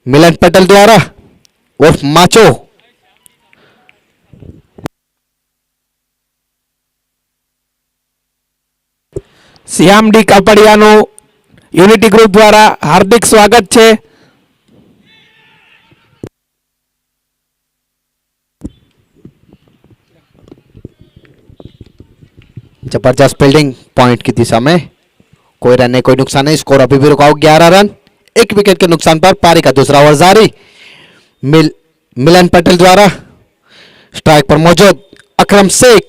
[SPEAKER 1] मिलन पटेल द्वारा उर्फ माचो।
[SPEAKER 2] શ્યામ ડી કાપડિયાનું યુનિટી ગ્રુપ દ્વારા હાર્દિક સ્વાગત છે।
[SPEAKER 1] जबरदस्त फील्डिंग पॉइंट की दिशा में, कोई रन नहीं, कोई नुकसान नहीं। स्कोर अभी भी रुका 11 रन, 1 विकेट के नुकसान पर पारी का दूसरा ओवर जारी मिलन पटेल द्वारा। स्ट्राइक पर मौजूद अकरम शेख,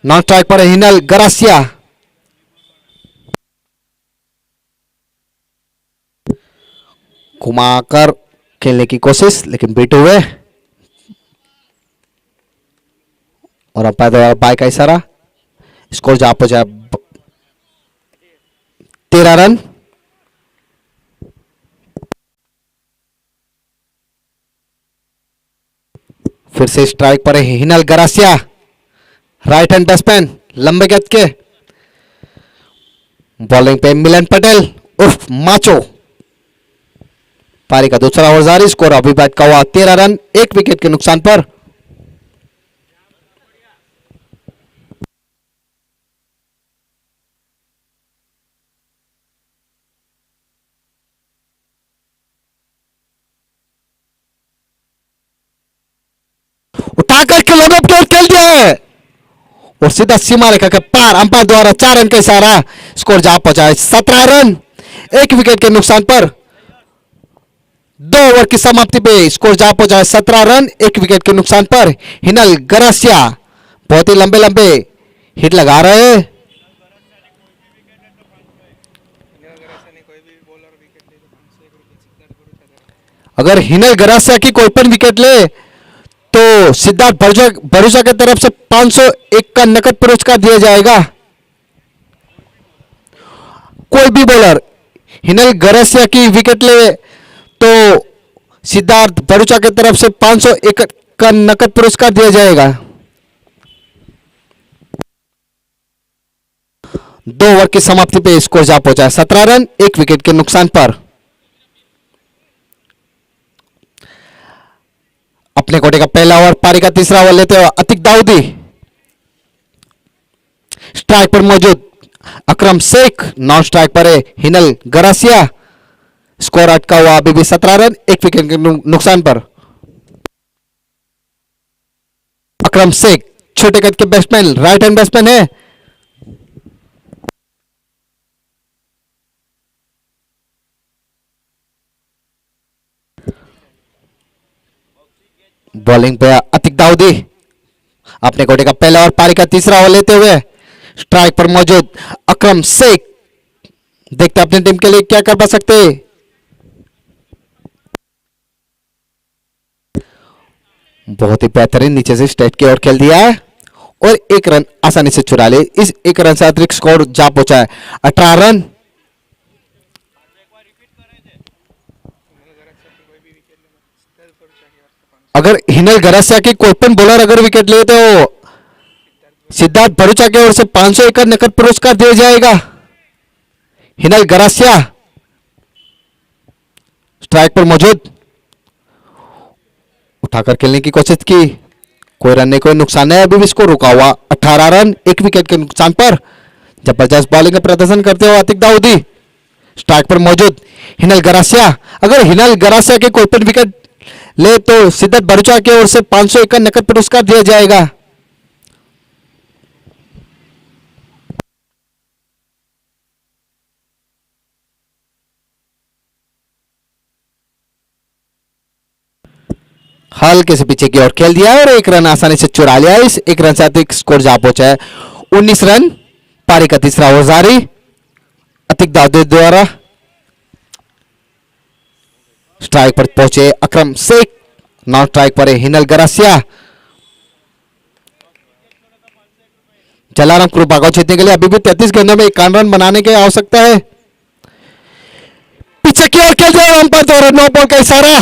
[SPEAKER 1] नॉन स्ट्राइक पर हिनल गरासिया। घुमाकर खेलने की कोशिश लेकिन बीट हुए और अंपायर द्वारा बाय का इशारा, स्कोर जा पहुंचा 13 रन। फिर से स्ट्राइक पर है Hinal Garasia, right hand batsman, लंबे गेंद के। बॉलिंग पे मिलन पटेल उर्फ माचो। पारी का दूसरा ओवर जारी, स्कोर अभी बैट का हुआ 13 रन, 1 विकेट के नुकसान पर। उठाकर खिलौनों की ओर खेल दिया है और सीधा सीमा रेखा के पार, अंपायर द्वारा 4 रन का इशारा, स्कोर जा पहुंचा है 17 रन, 1 विकेट के नुकसान पर। 2 ओवर की समाप्ति पे स्कोर जा पहुंचा है 17 रन, 1 विकेट के नुकसान पर। हिनल गरासिया बहुत ही लंबे लंबे हिट लगा रहे हैं। अगर हिनल गरासिया की कोई पण विकेट ले तो सिद्धार्थ भरूचा की तरफ से 501 का नकद पुरस्कार दिया जाएगा। कोई भी बॉलर हिनल गरासिया की विकेट ले तो सिद्धार्थ भरूचा की तरफ से 501 का नकद पुरस्कार दिया जाएगा। 2 ओवर की समाप्ति पे स्कोर जा पहुंचा है 17 रन, 1 विकेट के नुकसान पर। अपने कोटे का पहला ओवर, पारी का तीसरा ओवर लेते हुए अतिक दाऊदी। स्ट्राइक पर मौजूद अकरम शेख, नॉन स्ट्राइक पर है हिनल गरासिया। स्कोर अटका हुआ अभी भी 17 रन, 1 विकेट के नुकसान पर। अकरम शेख छोटे कद के बैट्समैन, राइट हैंड बैट्समैन है। बॉलिंग पे अतिक दाऊदी, अपने कोटे का पहला और पारी का तीसरा ओवर लेते हुए स्ट्राइक पर मौजूद अकरम शेख। देखते अपनी टीम के लिए क्या कर पा सकते। बहुत ही बेहतरीन नीचे से स्ट्रेट की ओर खेल दिया है और 1 रन आसानी से चुरा ले। इस 1 रन से अतिरिक्त स्कोर जा पहुंचा है 18 रन। अगर हिनल गरासिया की कोई पण बॉलर अगर विकेट ले तो सिद्धार्थ भरूचा की ओर से 500 एकड़ नकद पुरस्कार दिया जाएगा। हिनल गरासिया स्ट्राइक पर मौजूद, उठाकर खेलने की कोशिश की, कोई रन नहीं, कोई नुकसान नहीं, अभी भी स्कोर रुका हुआ 18 रन एक विकेट के नुकसान पर। जबरदस्त बॉलिंग का प्रदर्शन करते हुए आतिक दाऊदी स्ट्राइक पर मौजूद। हिनल गरासिया, अगर हिनल गरासिया के कोई पण विकेट ले तो सिद्धार्थ भरूचा की ओर से 500 एकड़ नकद पुरस्कार दिया जाएगा। हल्के से पीछे की ओर खेल दिया और एक रन आसानी से चुरा लिया। इस एक रन से अतिक स्कोर जा पहुंचा है 19 रन। पारी का तीसरा ओवर जारी, अतिक दाऊदी द्वारा। स्ट्राइक पर पहुंचे अकरम शेख, नॉन स्ट्राइक पर है हिनल गरासिया। जलाराम कृपा को जीतने के लिए अभी भी 33 गेंदों में 51 रन बनाने की आवश्यकता है। पीछे की ओर खेल दिया अंपायर द्वारा, नो बॉल का इशारा,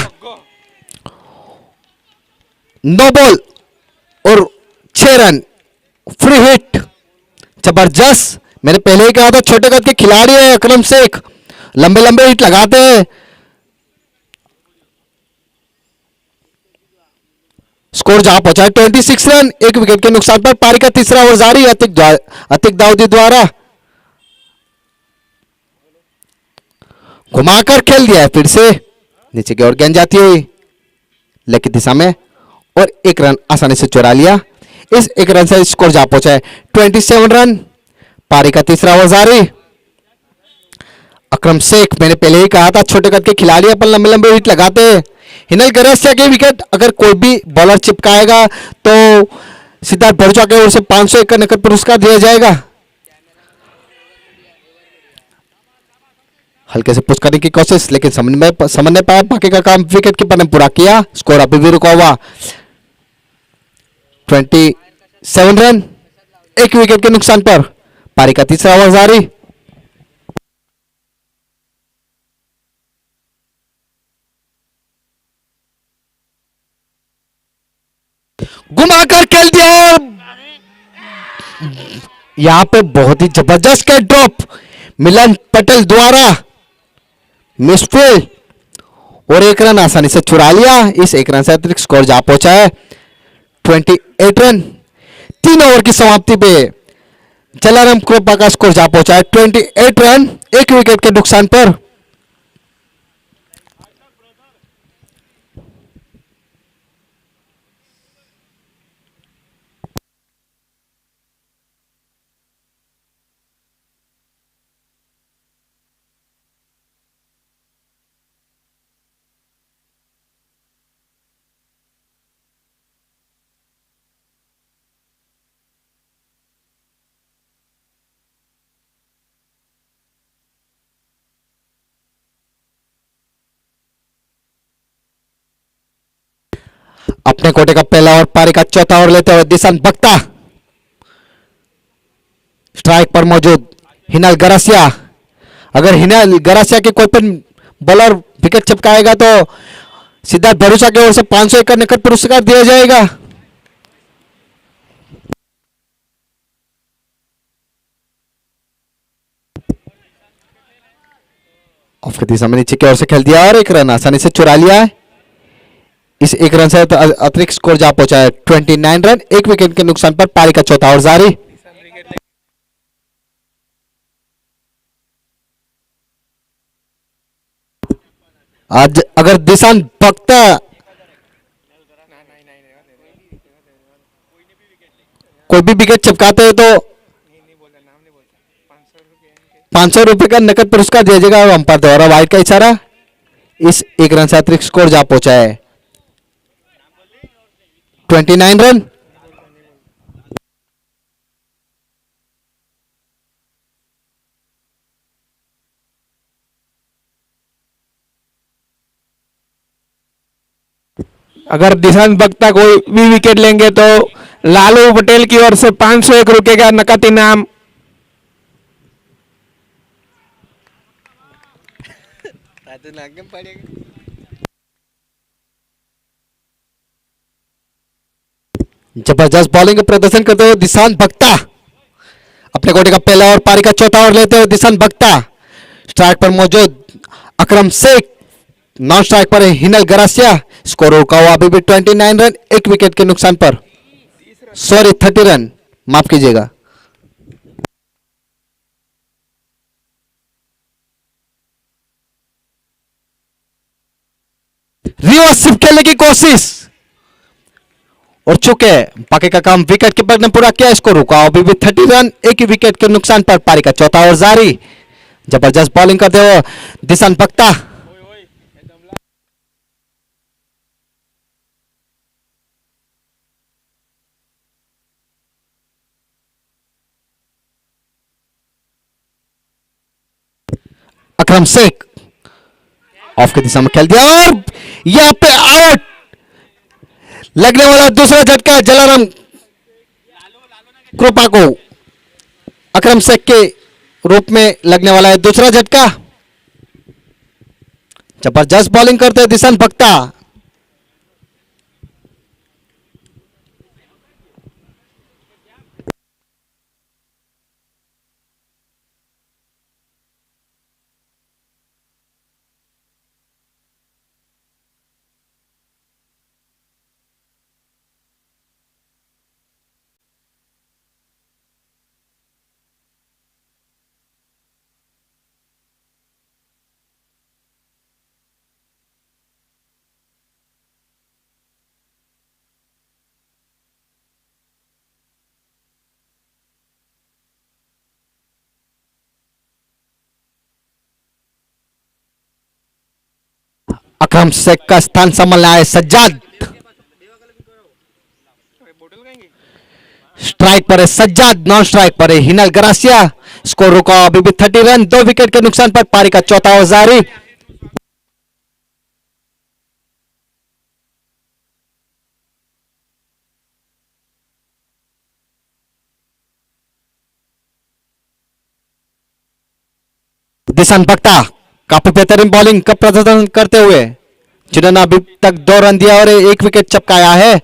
[SPEAKER 1] नो बॉल और 6 रन, फ्री हिट। जबरदस्त, मैंने पहले ही कहा था छोटे कद के खिलाड़ी है अकरम शेख, लंबे लंबे हिट लगाते हैं। स्कोर जहां पहुंचा है 26 रन एक विकेट के नुकसान पर। पारी का तीसरा ओवर जारी, अतिक दाऊदी द्वारा। घुमाकर खेल दिया है फिर से, नीचे की ओर गेंद जाती हुई लेग की दिशा में और एक रन आसानी से चुरा लिया। इस एक रन से स्कोर जा पहुंचा है 27 रन। पारी का तीसरा ओवर जारी। अकरम शेख, मैंने पहले ही कहा था छोटे कद के खिलाड़ी अपन लंबे लंबे हिट लगाते हैं। हिनल गरासिया के विकेट अगर कोई भी बॉलर चिपकाएगा तो सिद्धार्थ भरूचा की ओर से 500 एकड़ नकद पुरस्कार दिया जाएगा। हल्के से पुश करने की कोशिश, लेकिन समझ नहीं पाया, बाकी का काम विकेट कीपर ने पूरा किया। स्कोर अभी भी रुका हुआ 27 रन एक विकेट के नुकसान पर। पारी का तीसरा ओवर जारी। घुमाकर खेल दिया और यहां पे बहुत ही जबरदस्त कैच ड्रॉप मिलन पटेल द्वारा, मिसफील्ड और एक रन आसानी से चुरा लिया। इस एक रन से अतिरिक्त स्कोर जा पहुंचा है 28 रन। 3 ओवर की समाप्ति पे जलाराम कृपा का स्कोर जा पहुंचा है 28 रन एक विकेट के नुकसान पर। अपने कोटे का पहला और पारी का चौथा ओवर लेते हुए दिशांत बख्ता स्ट्राइक पर मौजूद। हिनल गरासिया, अगर हिनल गरासिया के कोई पण बॉलर विकेट चिपकाएगा तो सिद्धार्थ भरूचा की ओर से 500 एकड़ नकद पुरस्कार दिया जाएगा। ऑफ की दिशा में नीचे की ओर से खेल दिया और एक रन आसानी से चुरा लिया है। इस एक रन से अतिरिक्त स्कोर जा पहुंचा है 29 रन एक विकेट के नुकसान पर। पारी का चौथा ओवर जारी। आज अगर दिशांत बख्ता कोई भी विकेट चिपकाते हैं तो 500 रुपए का नकद पुरस्कार दिया जाएगा अंपायर द्वारा, वाइड का इशारा। इस एक रन से अतिरिक्त स्कोर जा पहुंचा है 29 रन।
[SPEAKER 2] अगर दिशांत बख्ता कोई भी विकेट लेंगे तो लालू पटेल की ओर से 501 रुपए का नकद इनाम।
[SPEAKER 1] जबरदस्त बॉलिंग का प्रदर्शन करते हुए दिशांत भक्ता अपने कोटे का पहला और पारी का चौथा ओवर लेते हुए दिशांत भक्ता स्ट्राइक पर मौजूद अकरम शेख, नॉन स्ट्राइक पर है हिनल गरासिया। स्कोर रुका हुआ अभी भी 29 रन, एक विकेट के नुकसान पर, सॉरी 30 रन, माफ कीजिएगा। रिवर्स शिफ्ट खेलने की कोशिश और चुके, बाकी का काम विकेट कीपर ने पूरा किया। इसको रुका अभी भी 30 रन, एक ही विकेट के नुकसान पर, पारी का चौथा ओवर जारी। जबरदस्त बॉलिंग करते हुए दिशांत भक्ता, अकरम शेख ऑफ की दिशा में खेल दिया और यहां पे आउट। लगने वाला दूसरा झटका जलाराम कृपा को, अकरम शेख के रूप में लगने वाला है दूसरा झटका। जबरदस्त बॉलिंग करते हैं दिशांत भक्ता, अकरम शेख का स्थान संभालना है सज्जाद। स्ट्राइक पर है सज्जाद, नॉन स्ट्राइक पर है हिनल गरासिया। स्कोर रुका अभी भी 30 रन, 2 विकेट के नुकसान पर, पारी का चौथा ओवर जारी। दिशांत भक्ता काफी बेहतरीन बॉलिंग का प्रदर्शन करते हुए, जिन्होंने अभी तक 2 रन दिया और 1 विकेट चपकाया है।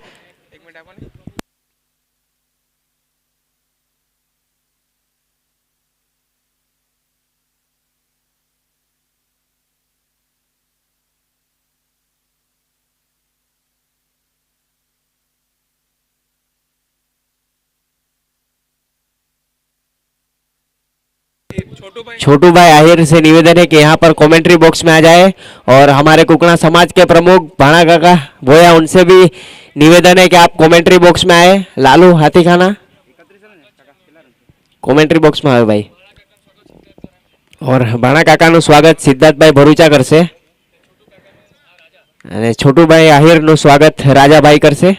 [SPEAKER 4] छोटू भाई आहिर से निवेदन है कि यहाँ पर कमेंट्री बॉक्स में आ जाए और हमारे कुकड़ा समाज के प्रमुख भाणा काका भोया, उनसे भी निवेदन है कि आप कमेंट्री बॉक्स में आए। लालू हाथी खाना कमेंट्री बॉक्स में आए भाई। और भाणा काकाનું સ્વાગત સિદ્ધાર્થભાઈ ભરૂચા કરશે અને છોટુભાઈ આહિરનું સ્વાગત રાજાભાઈ કરશે।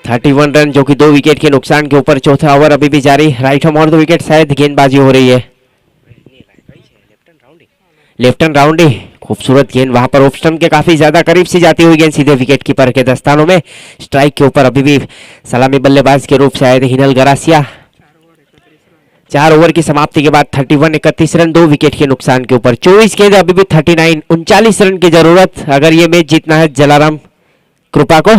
[SPEAKER 4] 31 रन जो कि 2 विकेट के नुकसान के ऊपर, चौथा ओवर अभी भी जारी। राइट ऑन द विकेट शायद गेंदबाजी हो रही है, लेफ्ट एंड राउंड ही खूबसूरत गेंद वहां पर ऑफ स्टंप के काफी ज्यादा करीब से जाती हुई गेंद सीधे विकेट कीपर के दस्तानों में। स्ट्राइक के ऊपर अभी भी सलामी बल्लेबाज के रूप से आए थे हिनल गरासिया। 4 ओवर की समाप्ति के बाद 31 रन, 2 विकेट के नुकसान के ऊपर, 24 गेंद अभी भी 39 रन की जरूरत अगर ये मैच जीतना है जलाराम कृपा को।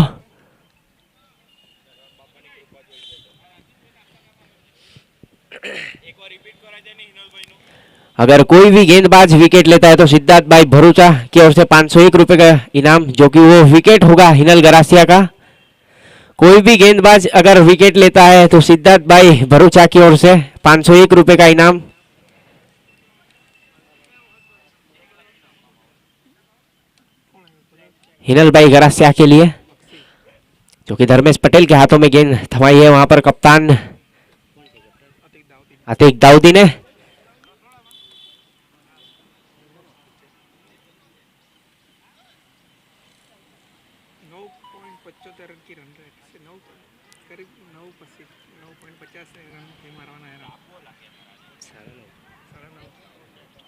[SPEAKER 4] अगर कोई भी गेंदबाज विकेट लेता है तो सिद्धार्थ भाई भरूचा की ओर से 501 रुपए का इनाम, जो कि वो विकेट होगा हिनल गरासिया का। कोई भी गेंदबाज अगर विकेट लेता है तो सिद्धार्थ भाई भरूचा की ओर से 501 रुपए का इनाम। हिनल भाई गरासिया के लिए, जो कि धर्मेश पटेल के हाथों में गेंद थमाई है वहां पर कप्तान अतीक दाऊदी ने।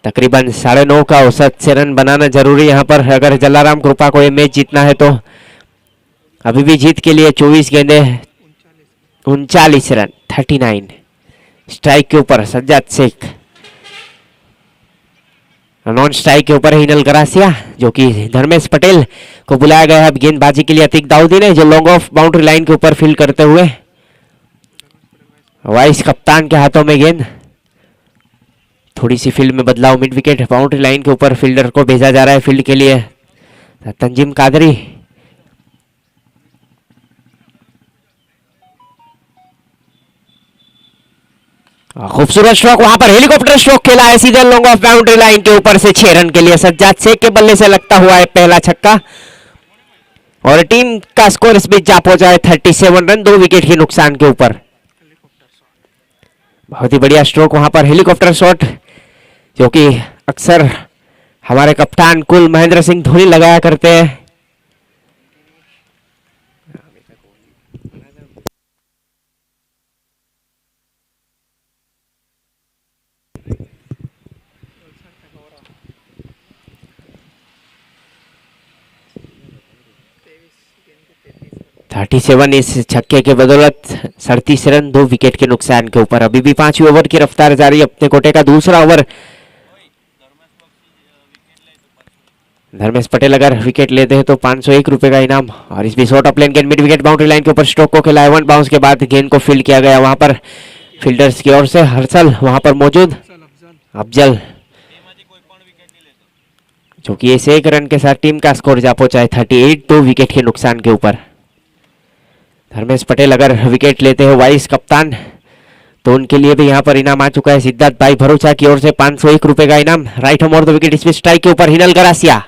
[SPEAKER 4] तकरीबन 9.5 का औसत से रन बनाना जरूरी यहाँ पर अगर जलाराम कृपा को ये मैच जीतना है तो। अभी भी जीत के लिए 24 गेंदे, 39 रन, 39। स्ट्राइक के ऊपर सज्जाद शेख नॉन स्ट्राइक के ऊपर है हिनल गरासिया, जो कि धर्मेश पटेल को बुलाया गया है अब गेंदबाजी के लिए। अतीक दाऊदी ने जो लॉन्ग ऑफ बाउंड्री लाइन के ऊपर फील्ड करते हुए, वाइस कप्तान के हाथों में गेंद। थोड़ी सी फील्ड में बदलाव, मिड विकेट बाउंड्री लाइन के ऊपर फील्डर को भेजा जा रहा है फील्ड के लिए। तंजीम कादरी खूबसूरत स्ट्रोक, वहां पर हेलीकॉप्टर स्ट्रोक खेला है सीधे लॉन्ग ऑफ बाउंड्री लाइन के ऊपर से 6 रन के लिए। सज्जाद शेख के बल्ले से लगता हुआ है पहला छक्का और टीम का स्कोर इस बीच जा पहुंचा है 37 रन, 2 विकेट के नुकसान के ऊपर। बहुत ही बढ़िया स्ट्रोक वहां पर हेलीकॉप्टर शॉट, जो कि अक्सर हमारे कप्तान कुल महेंद्र सिंह धोनी लगाया करते हैं। थर्टी 37 इस छक्के के बदौलत 37 रन, 2 विकेट के नुकसान के ऊपर। अभी भी 5वीं ओवर की रफ्तार जारी, अपने कोटे का दूसरा ओवर। धर्मेश पटेल अगर विकेट लेते हैं तो 501 रुपए का इनाम। और इस भी शॉर्ट ऑफ लेन गेंद मिड विकेट बाउंड्री लाइन के ऊपर स्ट्रोक को खिलाया, 1 बाउंस के बाद गेंद को फील्ड किया गया। वहां पर फील्डर्स की ओर से हर्षल वहां पर मौजूद, अफजल, जो कि इस 1 रन के साथ टीम का स्कोर जा पहुंचा है 38, 2 विकेट के नुकसान के ऊपर। धर्मेश पटेल अगर विकेट लेते हैं वाइस कप्तान, तो उनके लिए भी यहाँ पर इनाम आ चुका है। सिद्धार्थ भाई भरूचा की ओर से 501 रुपए का इनाम। राइट हैंड और द विकेट स्पीड स्ट्राइक के ऊपर हिनल गरासिया,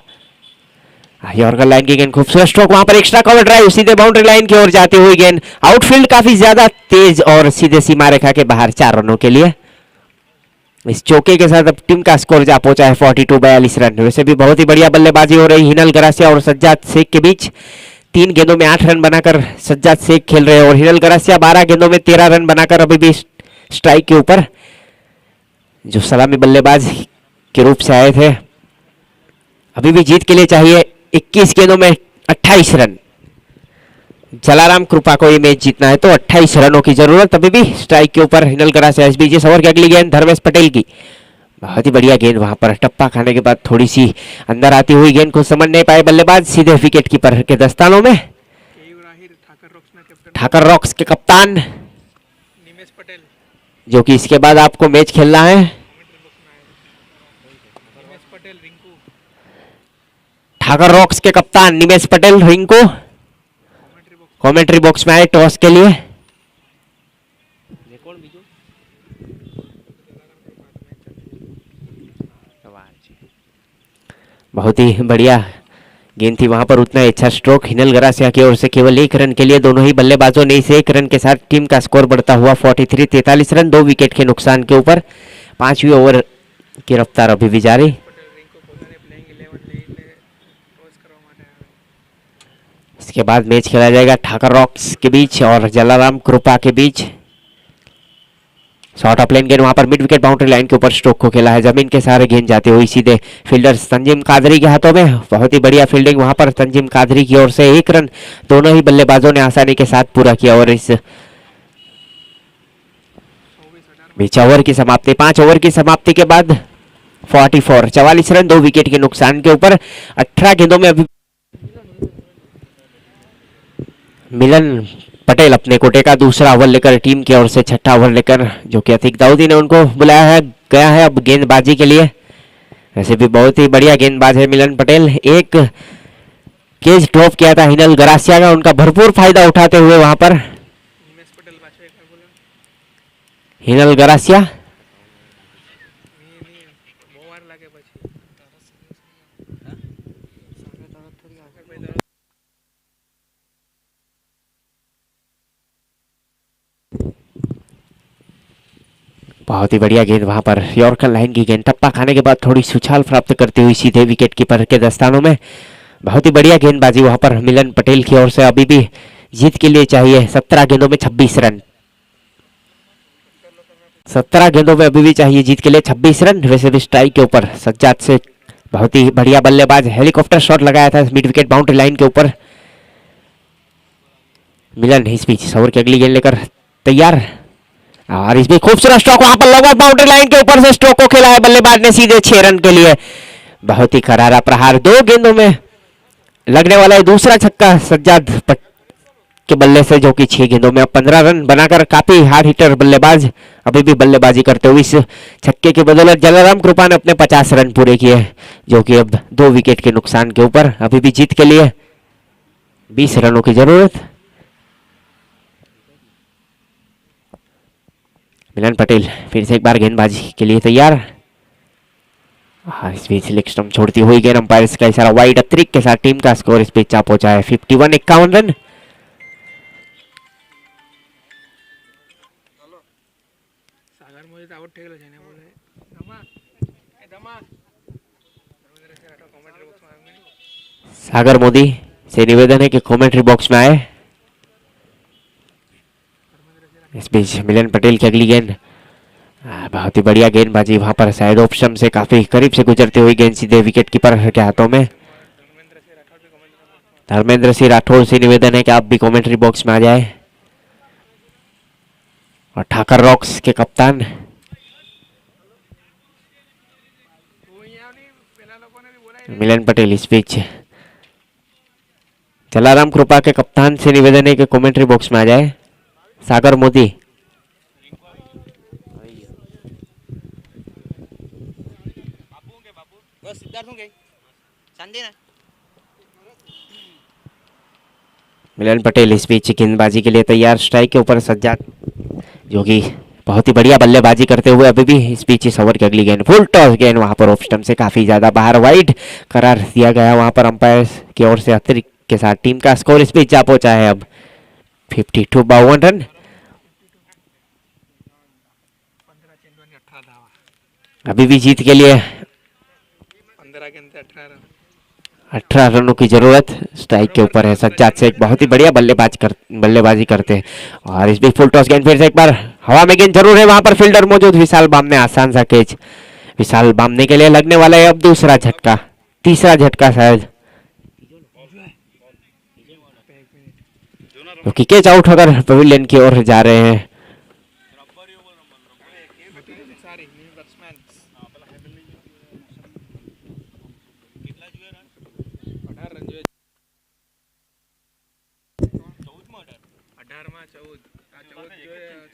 [SPEAKER 4] यॉर्कर लाइन की गेंद, खूबसूरत स्ट्रोक, वहां पर एक्स्ट्रा कवर ड्राइव सीधे बाउंड्री लाइन की ओर जाती हुई गेंद। आउटफील्ड काफी ज्यादा तेज और सीधे सीमा रेखा के बाहर 4 रनों के लिए। इस चौके के साथ अब टीम का स्कोर जा पहुंचा है 42 रन। वैसे भी बहुत ही बढ़िया बल्लेबाजी हो रही हिनल गरासिया और सज्जाद शेख के बीच। 3 गेंदों में 8 रन बनाकर सज्जाद शेख खेल रहे हैं और हिनल गरासिया 12 गेंदों में 13 रन बनाकर अभी भी स्ट्राइक के ऊपर, जो सलामी बल्लेबाज के रूप से आए थे। अभी भी जीत के लिए चाहिए 21 गेंदों में 28 रन। जलाराम कृपा को ये मैच जीतना है तो 28 रनों की जरूरत। अभी भी स्ट्राइक के ऊपर हिनल गरासिया। इस बीच ओवर की अगली गेंद धर्मेश पटेल की, बहुत ही बढ़िया गेंद, वहां पर टप्पा खाने के बाद थोड़ी सी अंदर आती हुई गेंद को समझ नहीं पाए बल्लेबाज, सीधे विकेट कीपर के दस्तानों में। ठाकर रॉक्स के कप्तान
[SPEAKER 3] निमेश पटेल,
[SPEAKER 4] जो कि इसके बाद आपको मैच खेलना है।
[SPEAKER 3] निमेश पटेल, रिंकू,
[SPEAKER 4] ठाकर रॉक्स के कप्तान निमेश पटेल रिंकू कमेंट्री बॉक्स में आए टॉस के लिए। बहुत ही बढ़िया गेंद थी वहां पर, उतना ही अच्छा स्ट्रोक हिनल गरासिया की ओर से। केवल 1 रन के लिए दोनों ही बल्लेबाजों ने इस 1 रन के साथ टीम का स्कोर बढ़ता हुआ 43 रन, 2 विकेट के नुकसान के ऊपर। 5वीं ओवर की रफ्तार अभी भी जारी। इसके बाद मैच खेला जाएगा ठाकर रॉक्स के बीच और जलाराम कृपा के बीच। शॉर्ट ऑफ लेन गेंद, वहां पर मिड विकेट बाउंड्री लाइन के ऊपर स्ट्रोक को खेला है, जमीन के सहारे गेंद जाती हुई सीधे फील्डर तंजीम कादरी के हाथों में। बहुत ही बढ़िया फील्डिंग वहां पर तंजीम कादरी की ओर से। 1 रन दोनों ही बल्लेबाजों ने आसानी के साथ पूरा किया और इस बीच ओवर की समाप्ति, 5 ओवर की समाप्ति के बाद 44 रन, 2 विकेट के नुकसान के ऊपर। 18 गेंदों में अभी मिलन पटेल अपने कोटे का दूसरा ओवर लेकर टीम की ओर से 6ठा ओवर लेकर, जो कि अतीक दाऊदी ने उनको बुलाया है गया है अब गेंदबाजी के लिए। वैसे भी बहुत ही बढ़िया गेंदबाज है मिलन पटेल। 1 केज ड्रॉप किया था हिनल गरासिया का, उनका भरपूर फायदा उठाते हुए वहां पर
[SPEAKER 3] निमेश पटेल पाछो एक बार बोलो।
[SPEAKER 4] हिनल गरासिया।
[SPEAKER 3] બહુ વાર લાગે પછી
[SPEAKER 4] बहुत ही बढ़िया गेंद वहां पर, यॉर्कर लाइन की गेंद, टप्पा खाने के बाद थोड़ी सुछाल प्राप्त करती हुई सीधे विकेट कीपर के दस्तानों में। बहुत ही बढ़िया गेंदबाजी वहां पर मिलन पटेल की ओर से। अभी भी जीत के लिए चाहिए 17 गेंदों में 26 रन। 17 गेंदों में अभी भी चाहिए जीत के लिए 26 रन। वैसे भी स्ट्राइक के ऊपर सज्जाद से बहुत ही बढ़िया बल्लेबाज, हेलीकॉप्टर शॉट लगाया था मिड विकेट बाउंड्री लाइन के ऊपर। मिलन इस बीच ओवर की अगली गेंद लेकर तैयार। और इसमें खूबसूरत स्ट्रोक वहां पर लगा बाउंड्री लाइन के ऊपर से स्ट्रोक को खेला है बल्लेबाज ने सीधे 6 रन के लिए। बहुत ही करारा प्रहार, 2 गेंदों में लगने वाला है दूसरा छक्का सज्जाद के बल्ले से, जो कि 6 गेंदों में अब 15 रन बनाकर काफी हार्ड हिटर बल्लेबाज अभी भी बल्लेबाजी करते हुए इस छक्के की बदौलत जलाराम कृपा ने अपने 50 रन पूरे किए, जो कि अब 2 विकेट के नुकसान के ऊपर अभी भी जीत के लिए 20 रनों की जरूरत। मिलन पटेल फिर से एक बार गेंदबाजी के लिए तैयार। इस बीच लेग स्टंप छोड़ती हुई गेंद, अंपायर का इशारा वाइड अतिरिक्त के साथ टीम का स्कोर इस बीच पहुंचा है 51 रन।
[SPEAKER 3] सागर मुझे तो आउट ठेकेलो છે ને બોલે દમા એ દમા ધર્મેન્દ્ર से राठौर कमेंट्री बॉक्स में आएंगे नहीं।
[SPEAKER 4] सागर मोदी से निवेदन है कि कमेंट्री बॉक्स में आए। इस बीच मिलन पटेल की अगली गेंद, बहुत ही बढ़िया गेंदबाजी वहां पर, शायद ऑप्शन से काफी करीब से गुजरती हुई गेंद सीधे विकेट कीपर के हाथों में। धर्मेंद्र सिंह राठौर से निवेदन है कि आप भी कमेंट्री बॉक्स में आ जाए। और ठाकर रॉक्स के कप्तान मिलन पटेल इस बीच जलाराम कृपा के कप्तान से निवेदन है कि कमेंट्री बॉक्स में आ जाए। सागर मोदी मिलन पटेल इस बीच गेंदबाजी के लिए तैयार, स्ट्राइक के ऊपर सज्जाद, जो कि बहुत ही बढ़िया बल्लेबाजी करते हुए अभी भी इस बीच इस ओवर की अगली गेंद फुल टॉस गेंद वहां पर ऑफ स्टंप से काफी ज्यादा बाहर वाइड करार दिया गया वहां पर अंपायर की ओर से अतिरिक्त के साथ टीम का स्कोर इस बीच जा पहुंचा है अब 52 रन।
[SPEAKER 3] 15 चेंडूंनी 18 धावा,
[SPEAKER 4] अभी भी जीत के लिए
[SPEAKER 3] 15 के अंदर 18 रन।
[SPEAKER 4] 18 रनों की जरूरत स्ट्राइक के ऊपर है सज्जाद से, एक बहुत ही बढ़िया बल्लेबाजी करते हैं। और इस बीच फुल टॉस गेंद फिर से एक बार हवा में गेंद जरूर है, वहां पर फील्डर मौजूद विशाल बामने, आसान सा कैच विशाल बामने के लिए लगने वाला है अब दूसरा झटका, तीसरा झटका शायद, क्योंकि कैच आउट होकर पवेलियन की ओर जा रहे हैं।
[SPEAKER 3] सारी न्यू बैट्समैन 18 रन जो 18 में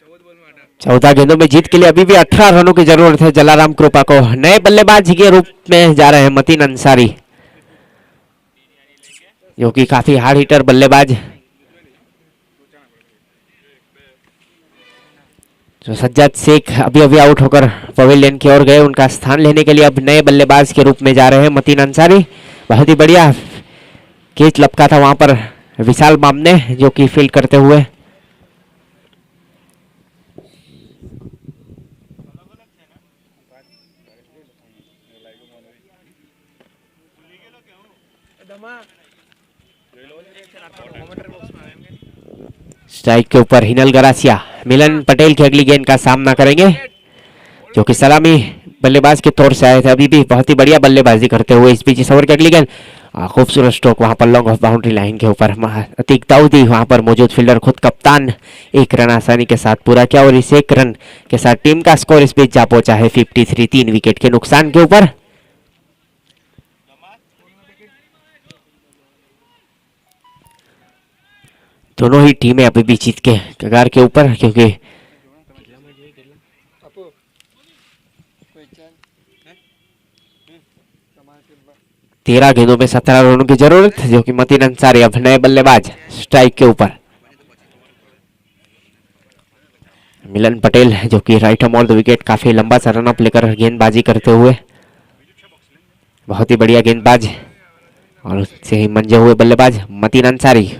[SPEAKER 3] 14 बॉल में 18।
[SPEAKER 4] 14 गेंदों में जीत के लिए अभी भी 18 रनों की जरूरत है जलाराम कृपा को। नए बल्लेबाज के रूप में जा रहे हैं मतीन अंसारी, जो कि काफी हार्ड हिटर बल्लेबाज, जो सज्जाद शेख अभी अभी आउट होकर पवेलियन की ओर गए, उनका स्थान लेने के लिए अब नए बल्लेबाज के रूप में जा रहे हैं मतीन अंसारी। बहुत ही बढ़िया कैच लपका था वहां पर विशाल बामने, जो कि फील्ड करते हुए स्ट्राइक के ऊपर हिनल गरासिया मिलन पटेल की अगली गेंद का सामना करेंगे, जो कि सलामी बल्लेबाज के तौर से आए थे, अभी भी बहुत ही बढ़िया बल्लेबाजी करते हुए। इस बीच इस ओवर की अगली गेंद, खूबसूरत स्ट्रोक वहां पर लॉन्ग ऑफ बाउंड्री लाइन के ऊपर, अतीक दाऊदी वहां पर मौजूद फील्डर खुद कप्तान, 1 रन आसानी के साथ पूरा किया और इस 1 रन के साथ टीम का स्कोर इस बीच जा पहुंचा है 53, 3 विकेट के नुकसान के ऊपर। दोनों ही टीमें अभी भी जीत के कगार के ऊपर, क्योंकि 13 गेंदों में 17 रनों की जरूरत, जो कि मतीन अंसारी अब नए बल्लेबाज स्ट्राइक के ऊपर। मिलन पटेल, जो कि राइट ऑन द विकेट काफी लंबा सा रन अप लेकर गेंदबाजी करते हुए, बहुत ही बढ़िया गेंदबाज, और उससे ही मंजे हुए बल्लेबाज मतीन अंसारी।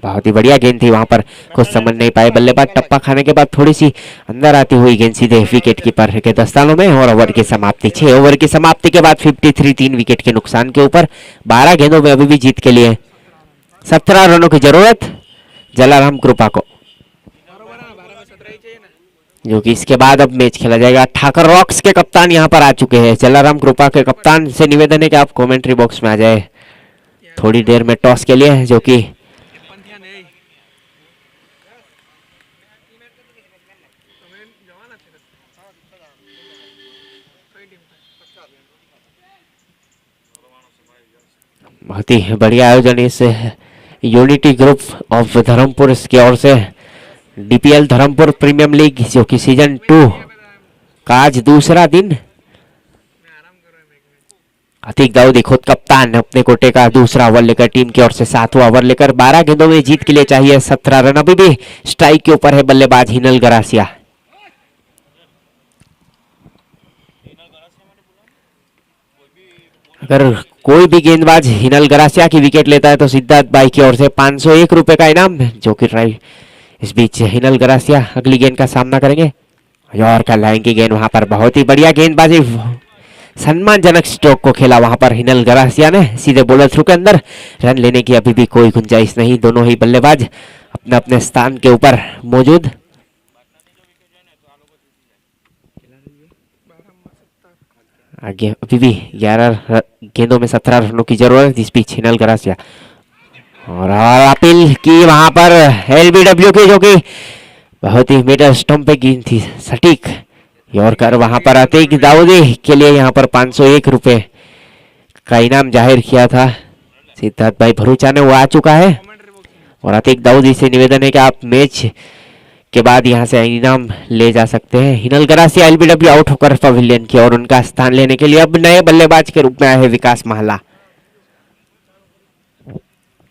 [SPEAKER 4] बहुत ही बढ़िया गेंद थी वहां पर, कुछ समझ नहीं पाए बल्लेबाज, टप्पा खाने के बाद थोड़ी सी अंदर आती हुई गेंद सीधे विकेट कीपर के दस्तानों में, और ओवर की समाप्ति 6 ओवर की समाप्ति के बाद 53, 3 विकेट के नुकसान के ऊपर। 12 गेंदों में अभी भी जीत के लिए 17 रनों की जरूरत जलाराम कृपा को, जो कि इसके बाद अब मैच खेला जाएगा। ठाकर रॉक्स के कप्तान यहां पर आ चुके हैं, जलाराम कृपा के कप्तान से निवेदन है कि आप कमेंट्री बॉक्स में आ जाए थोड़ी देर में टॉस के लिए, जो कि बहुत ही बढ़िया आयोजन इस यूनिटी ग्रुप ऑफ धर्मपुर की ओर से डीपीएल धर्मपुर प्रीमियम लीग जो कि सीजन 2 का आज दूसरा दिन। अतीक दाऊदी खुद कप्तान अपने कोटे का दूसरा ओवर लेकर टीम की ओर से 7वां ओवर लेकर 12 गेंदों में जीत के लिए चाहिए 17 रन। अभी भी स्ट्राइक के ऊपर है बल्लेबाज हिनल गरासिया। अगर कोई भी गेंदबाज हिनल गरासिया की विकेट लेता है तो सिद्धार्थ भाई की ओर से 501 रुपए का इनाम जो कि ट्राई। इस बीच हिनल गरासिया अगली गेंद का सामना करेंगे और का लाइन की गेंद वहां पर बहुत ही बढ़िया गेंदबाजी सम्मानजनक स्ट्रोक को खेला वहां पर हिनल गरासिया ने सीधे बॉलर थ्रू के अंदर। रन लेने की अभी भी कोई गुंजाइश नहीं, दोनों ही बल्लेबाज अपने अपने स्थान के ऊपर मौजूद। आगे अभी भी 11 गेंदों में 17 रनों की जरूरत इस बीच हिनल गरासिया और अपील की वहां पर एलबीडब्ल्यू की जो कि बहुत ही मीटर स्टंप पे गेंद थी सटीक यॉर्कर वहां पर अतीक दाऊदी के लिए यहां पर 501 रुपए का इनाम जाहिर किया था सिद्धार्थ भाई भरूचा ने, वो आ चुका है और अतीक दाऊदी से निवेदन है कि आप मैच के बाद यहां से इनाम ले जा सकते हैं। हिनल गरासिया एलबीडब्ल्यू आउट होकर पवेलियन की और उनका स्थान लेने के लिए अब नए बल्लेबाज के रूप में आए हैं विकास महला।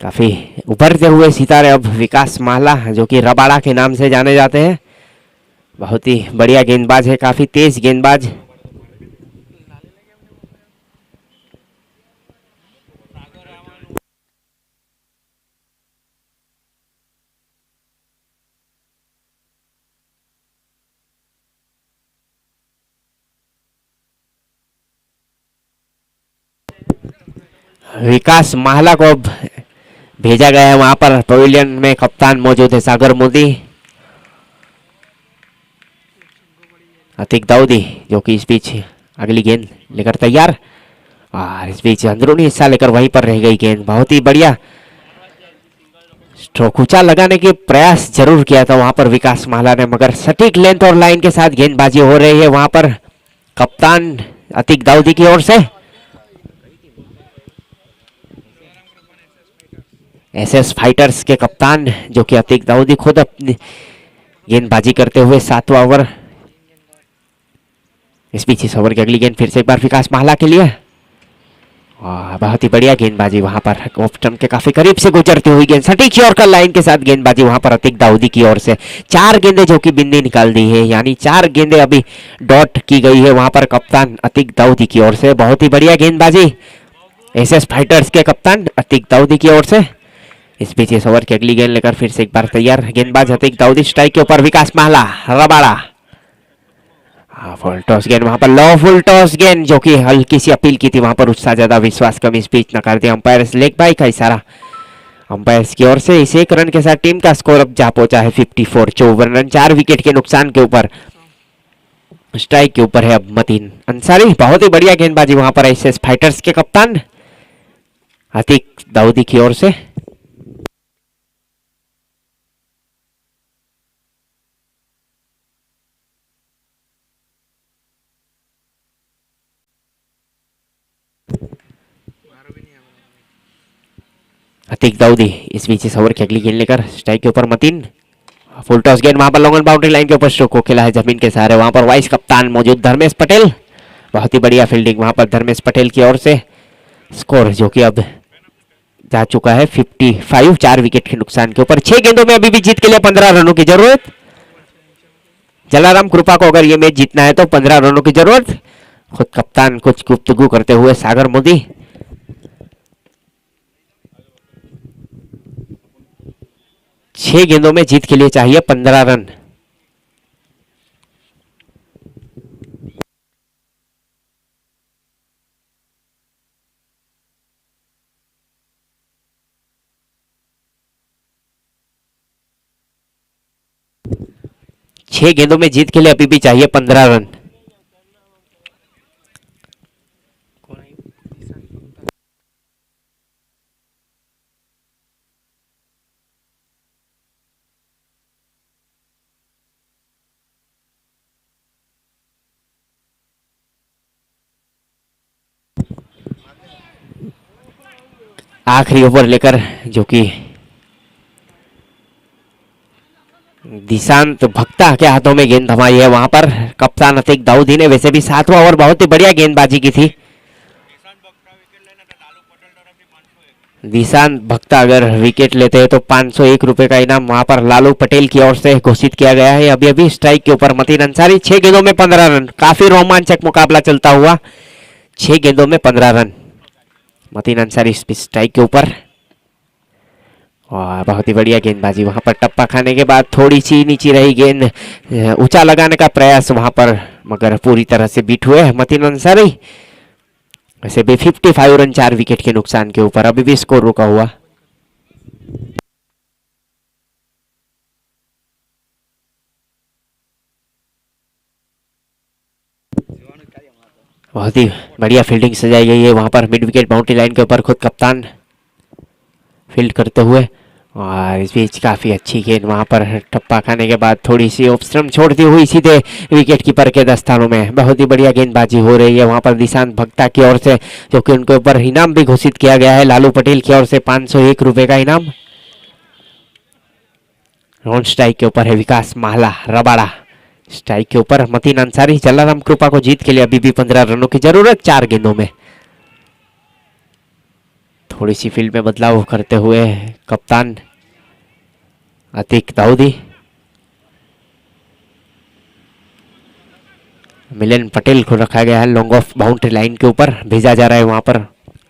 [SPEAKER 4] काफी उभरते हुए सितारे अब विकास महला जो कि रबाड़ा के नाम से जाने जाते हैं। बहुत ही बढ़िया गेंदबाज है, काफी तेज गेंदबाज। विकास महला को अब भेजा गया है वहां पर पवेलियन में। कप्तान मौजूद है सागर मोदी। अतीक दाऊदी जो कि इस बीच अगली गेंद लेकर तैयार और इस बीच अंदरूनी हिस्सा लेकर वहीं पर रह गई गेंद। बहुत ही बढ़िया स्ट्रोक ऊंचा लगाने के प्रयास जरूर किया था वहां पर विकास महला ने, मगर सटीक लेंथ और लाइन के साथ गेंदबाजी हो रही है वहां पर कप्तान अतीक दाऊदी की ओर से। एसएस फाइटर्स के कप्तान जो कि अतीक दाऊदी खुद अपनी गेंदबाजी करते हुए 7वां ओवर। इस बीच इस ओवर की अगली गेंद फिर से एक बार विकास महला के लिए और बहुत ही बढ़िया गेंदबाजी वहां पर ऑफ स्टंप के काफी करीब से गुजरती हुई गेंद सटीक यॉर्कर लाइन के साथ गेंदबाजी वहां पर अतीक दाऊदी की ओर से। 4 गेंदें जो कि बिंदी निकाल दी है, यानी 4 गेंदें अभी डॉट की गई है वहां पर कप्तान अतीक दाऊदी की ओर से। बहुत ही बढ़िया गेंदबाजी एसएस फाइटर्स के कप्तान अतीक दाऊदी की ओर से। इस बीच इस ओवर की अगली गेंद लेकर फिर से एक बार तैयार गेंदबाज अतीक दाऊदी। स्ट्राइक के ऊपर विकास महला रबाड़ा। फुल टॉस गेंद वहां पर लो फुल टॉस गेंद जो कि हल्की सी अपील की थी वहां पर उत्साह ज्यादा विश्वास कम। इस बीच नकार दिया अंपायर लेग बाई का इशारा अंपायर की ओर से। इस एक रन के साथ टीम का स्कोर अब जा पहुंचा है 54, 54 रन 4 विकेट के नुकसान के ऊपर। स्ट्राइक के ऊपर है अब मतीन अंसारी। बहुत ही बढ़िया गेंदबाजी वहां पर एसएस फाइटर्स के कप्तान अतीक दाऊदी की ओर से। अतीक दाऊदी इस बीच इस ओवर की अगली गेंद लेकर स्ट्राइक के ऊपर मतीन। फुल टॉस गेंद वहां पर लॉन्ग बाउंड्री लाइन के ऊपर स्ट्रोक को खेला है जमीन के सहारे। वहां पर वाइस कप्तान मौजूद धर्मेश पटेल। बहुत ही बढ़िया फील्डिंग वहां पर धर्मेश पटेल की ओर से। स्कोर जो कि अब जा चुका है 55, 4 विकेट के नुकसान के ऊपर। 6 गेंदों में अभी भी जीत के लिए 15 रनों की जरूरत। जलाराम कृपा को अगर ये मैच जीतना है तो 15 रनों की जरूरत। खुद कप्तान कुछ गुफ्तगू करते हुए सागर मोदी। छह गेंदों में जीत के लिए चाहिए 15 रन। छह गेंदों में जीत के लिए अभी भी चाहिए 15 रन। आखिरी ओवर लेकर, जो कि दिशांत भक्ता के हाथों में गेंद थमाई है वहां पर कप्तान अतीक दाऊदी ने। वैसे भी 7वां ओवर बहुत ही बढ़िया गेंदबाजी की थी। दिशांत भक्ता अगर विकेट लेते हैं तो 501 रुपए का इनाम वहां पर लालू पटेल की ओर से घोषित किया गया है। अभी अभी स्ट्राइक के ऊपर मतीन अंसारी, 6 गेंदों में 15 रन। काफी रोमांचक मुकाबला चलता हुआ, 6 गेंदों में 15 रन। मतीन अंसारी स्ट्राइक के ऊपर, और बहुत ही बढ़िया गेंदबाजी वहां पर। टप्पा खाने के बाद थोड़ी सी नीचे रही गेंद, ऊंचा लगाने का प्रयास वहां पर, मगर पूरी तरह से बीट हुए मतीन अंसारी। वैसे भी 55 रन 4 विकेट के नुकसान के ऊपर अभी भी स्कोर रुका हुआ। बहुत ही बढ़िया फील्डिंग सजाई गई है वहां पर। मिड विकेट बाउंड्री लाइन के ऊपर खुद कप्तान फील्ड करते हुए, और इस बीच काफी अच्छी गेंद वहां पर टप्पा खाने के बाद थोड़ी सी ऑफ स्टंप छोड़ती हुई सीधे विकेट कीपर के दस्तानों में। बहुत ही बढ़िया गेंदबाजी हो रही है वहां पर दिशांत भक्ता की ओर से, जो कि उनके ऊपर इनाम भी घोषित किया गया है लालू पटेल की ओर से 501 रुपए का इनाम। नॉन स्ट्राइक के ऊपर है विकास महला रबाड़ा। स्ट्राइक के ऊपर मतीन अंसारी। जलाराम कृपा को जीत के लिए अभी भी 15 रनों की जरूरत 4 गेंदों में। थोड़ी सी फील्ड में बदलाव करते हुए कप्तान अतीक दाऊदी। मिलन पटेल को रखा गया है लॉन्ग ऑफ बाउंड्री लाइन के ऊपर, भेजा जा रहा है वहां पर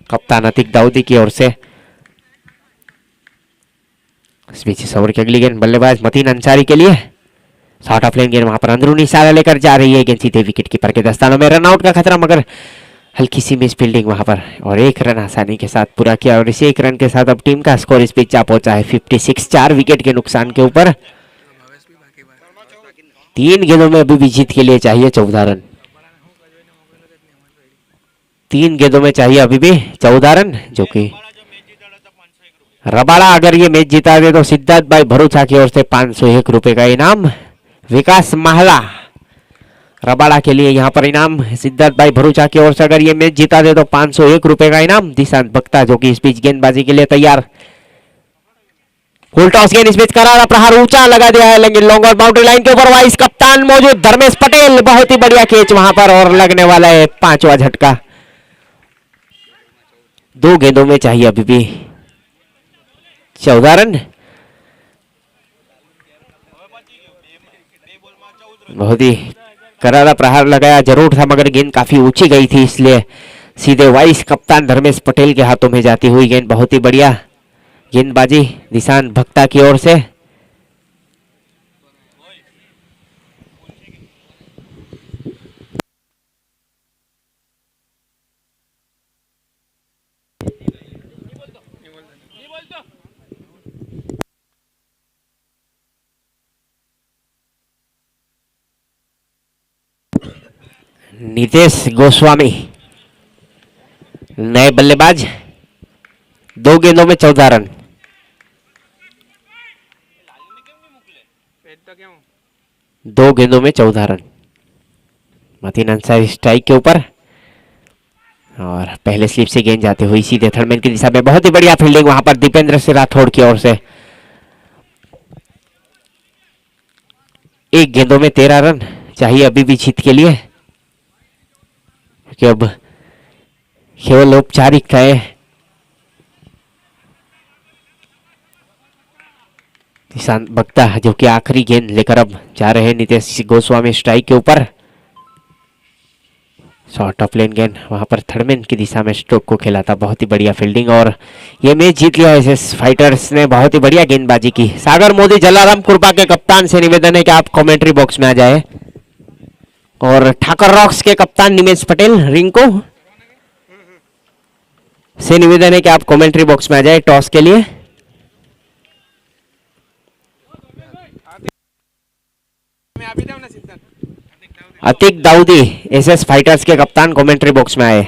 [SPEAKER 4] कप्तान अतीक दाऊदी की ओर से। इस बीच इस ओवर की अगली गेंद बल्लेबाज मतीन अंसारी के लिए। शॉर्ट ऑफ लेन गेंद वहां पर अंदरूनी इशारा लेकर जा रही है गेंद सीधे विकेट कीपर के दस्तानों में। रनआउट का खतरा, मगर हल्की सी मिस फील्डिंग वहां पर, और 1 रन आसानी के साथ पूरा किया। और इसी 1 रन के साथ अब टीम का स्कोर इस पिच जा पहुंचा है 56, 4 विकेट के नुकसान के ऊपर। 3 गेंदों में अभी भी जीत के लिए चाहिए 14 रन। 3 गेंदों में चाहिए अभी भी 14 रन, जो कि रबाड़ा अगर ये मैच जीता दे तो सिद्धार्थ भाई भरूचा की ओर से 501 रुपए का इनाम। विकास महला रबाड़ा के लिए यहाँ पर इनाम। सिद्धार्थ भाई भरूचा की ओर से अगर ये मैच जीता दे तो 501 रुपए का इनाम। दिशांत भक्ता जो कि इस बीच गेंदबाजी के लिए तैयार। फुल टॉस गेंद इस बीच करारा प्रहार ऊंचा लगा दिया है, लेकिन लॉन्ग और बाउंड्री लाइन के ऊपर वाइस कप्तान मौजूद धर्मेश पटेल। बहुत ही बढ़िया कैच वहां पर, और लगने वाला है 5वां झटका। 2 गेंदों में चाहिए अभी भी 14 रन। बहुत ही करारा प्रहार लगाया जरूर था, मगर गेंद काफी ऊंची गई थी, इसलिए सीधे वाइस कप्तान धर्मेश पटेल के हाथों में जाती हुई गेंद। बहुत ही बढ़िया गेंदबाजी दिशांत भक्ता की ओर से। नितेश गोस्वामी नए बल्लेबाज। 2 गेंदों में 14 रन।
[SPEAKER 3] पेट तो क्यों
[SPEAKER 4] 2 गेंदों में 14 रन। मतीन अंसारी स्ट्राइक के ऊपर, और पहले स्लिप से गेंद जाते हुई सीधे थर्डमैन की दिशा में। बहुत ही बढ़िया फील्डिंग वहां पर दीपेंद्र सिंह राठौड़ की ओर से। 1 गेंदों में 13 रन चाहिए अभी भी जीत के लिए, क्योंकि अब केवल औपचारिकता है। दिशांत भक्ता जो कि आखिरी गेंद लेकर अब जा रहे हैं नितेश गोस्वामी स्ट्राइक के ऊपर। शॉर्ट ऑफ लेन गेंद वहां पर थर्डमैन की दिशा में स्ट्रोक को खेला था। बहुत ही बढ़िया फील्डिंग, और ये मैच जीत लिया एसएस फाइटर्स ने। बहुत ही बढ़िया गेंदबाजी की। सागर मोदी जलाराम कृपा के कप्तान से निवेदन है कि आप कमेंट्री बॉक्स में आ जाए, और ठाकर रॉक्स के कप्तान निमेश पटेल रिंको से निवेदन है कि आप कमेंट्री बॉक्स में आ जाए टॉस के लिए।
[SPEAKER 3] मैं अभी ना सिद्धार्थ
[SPEAKER 4] अतीक दाऊदी एसएस फाइटर्स के कप्तान कमेंट्री बॉक्स में आए।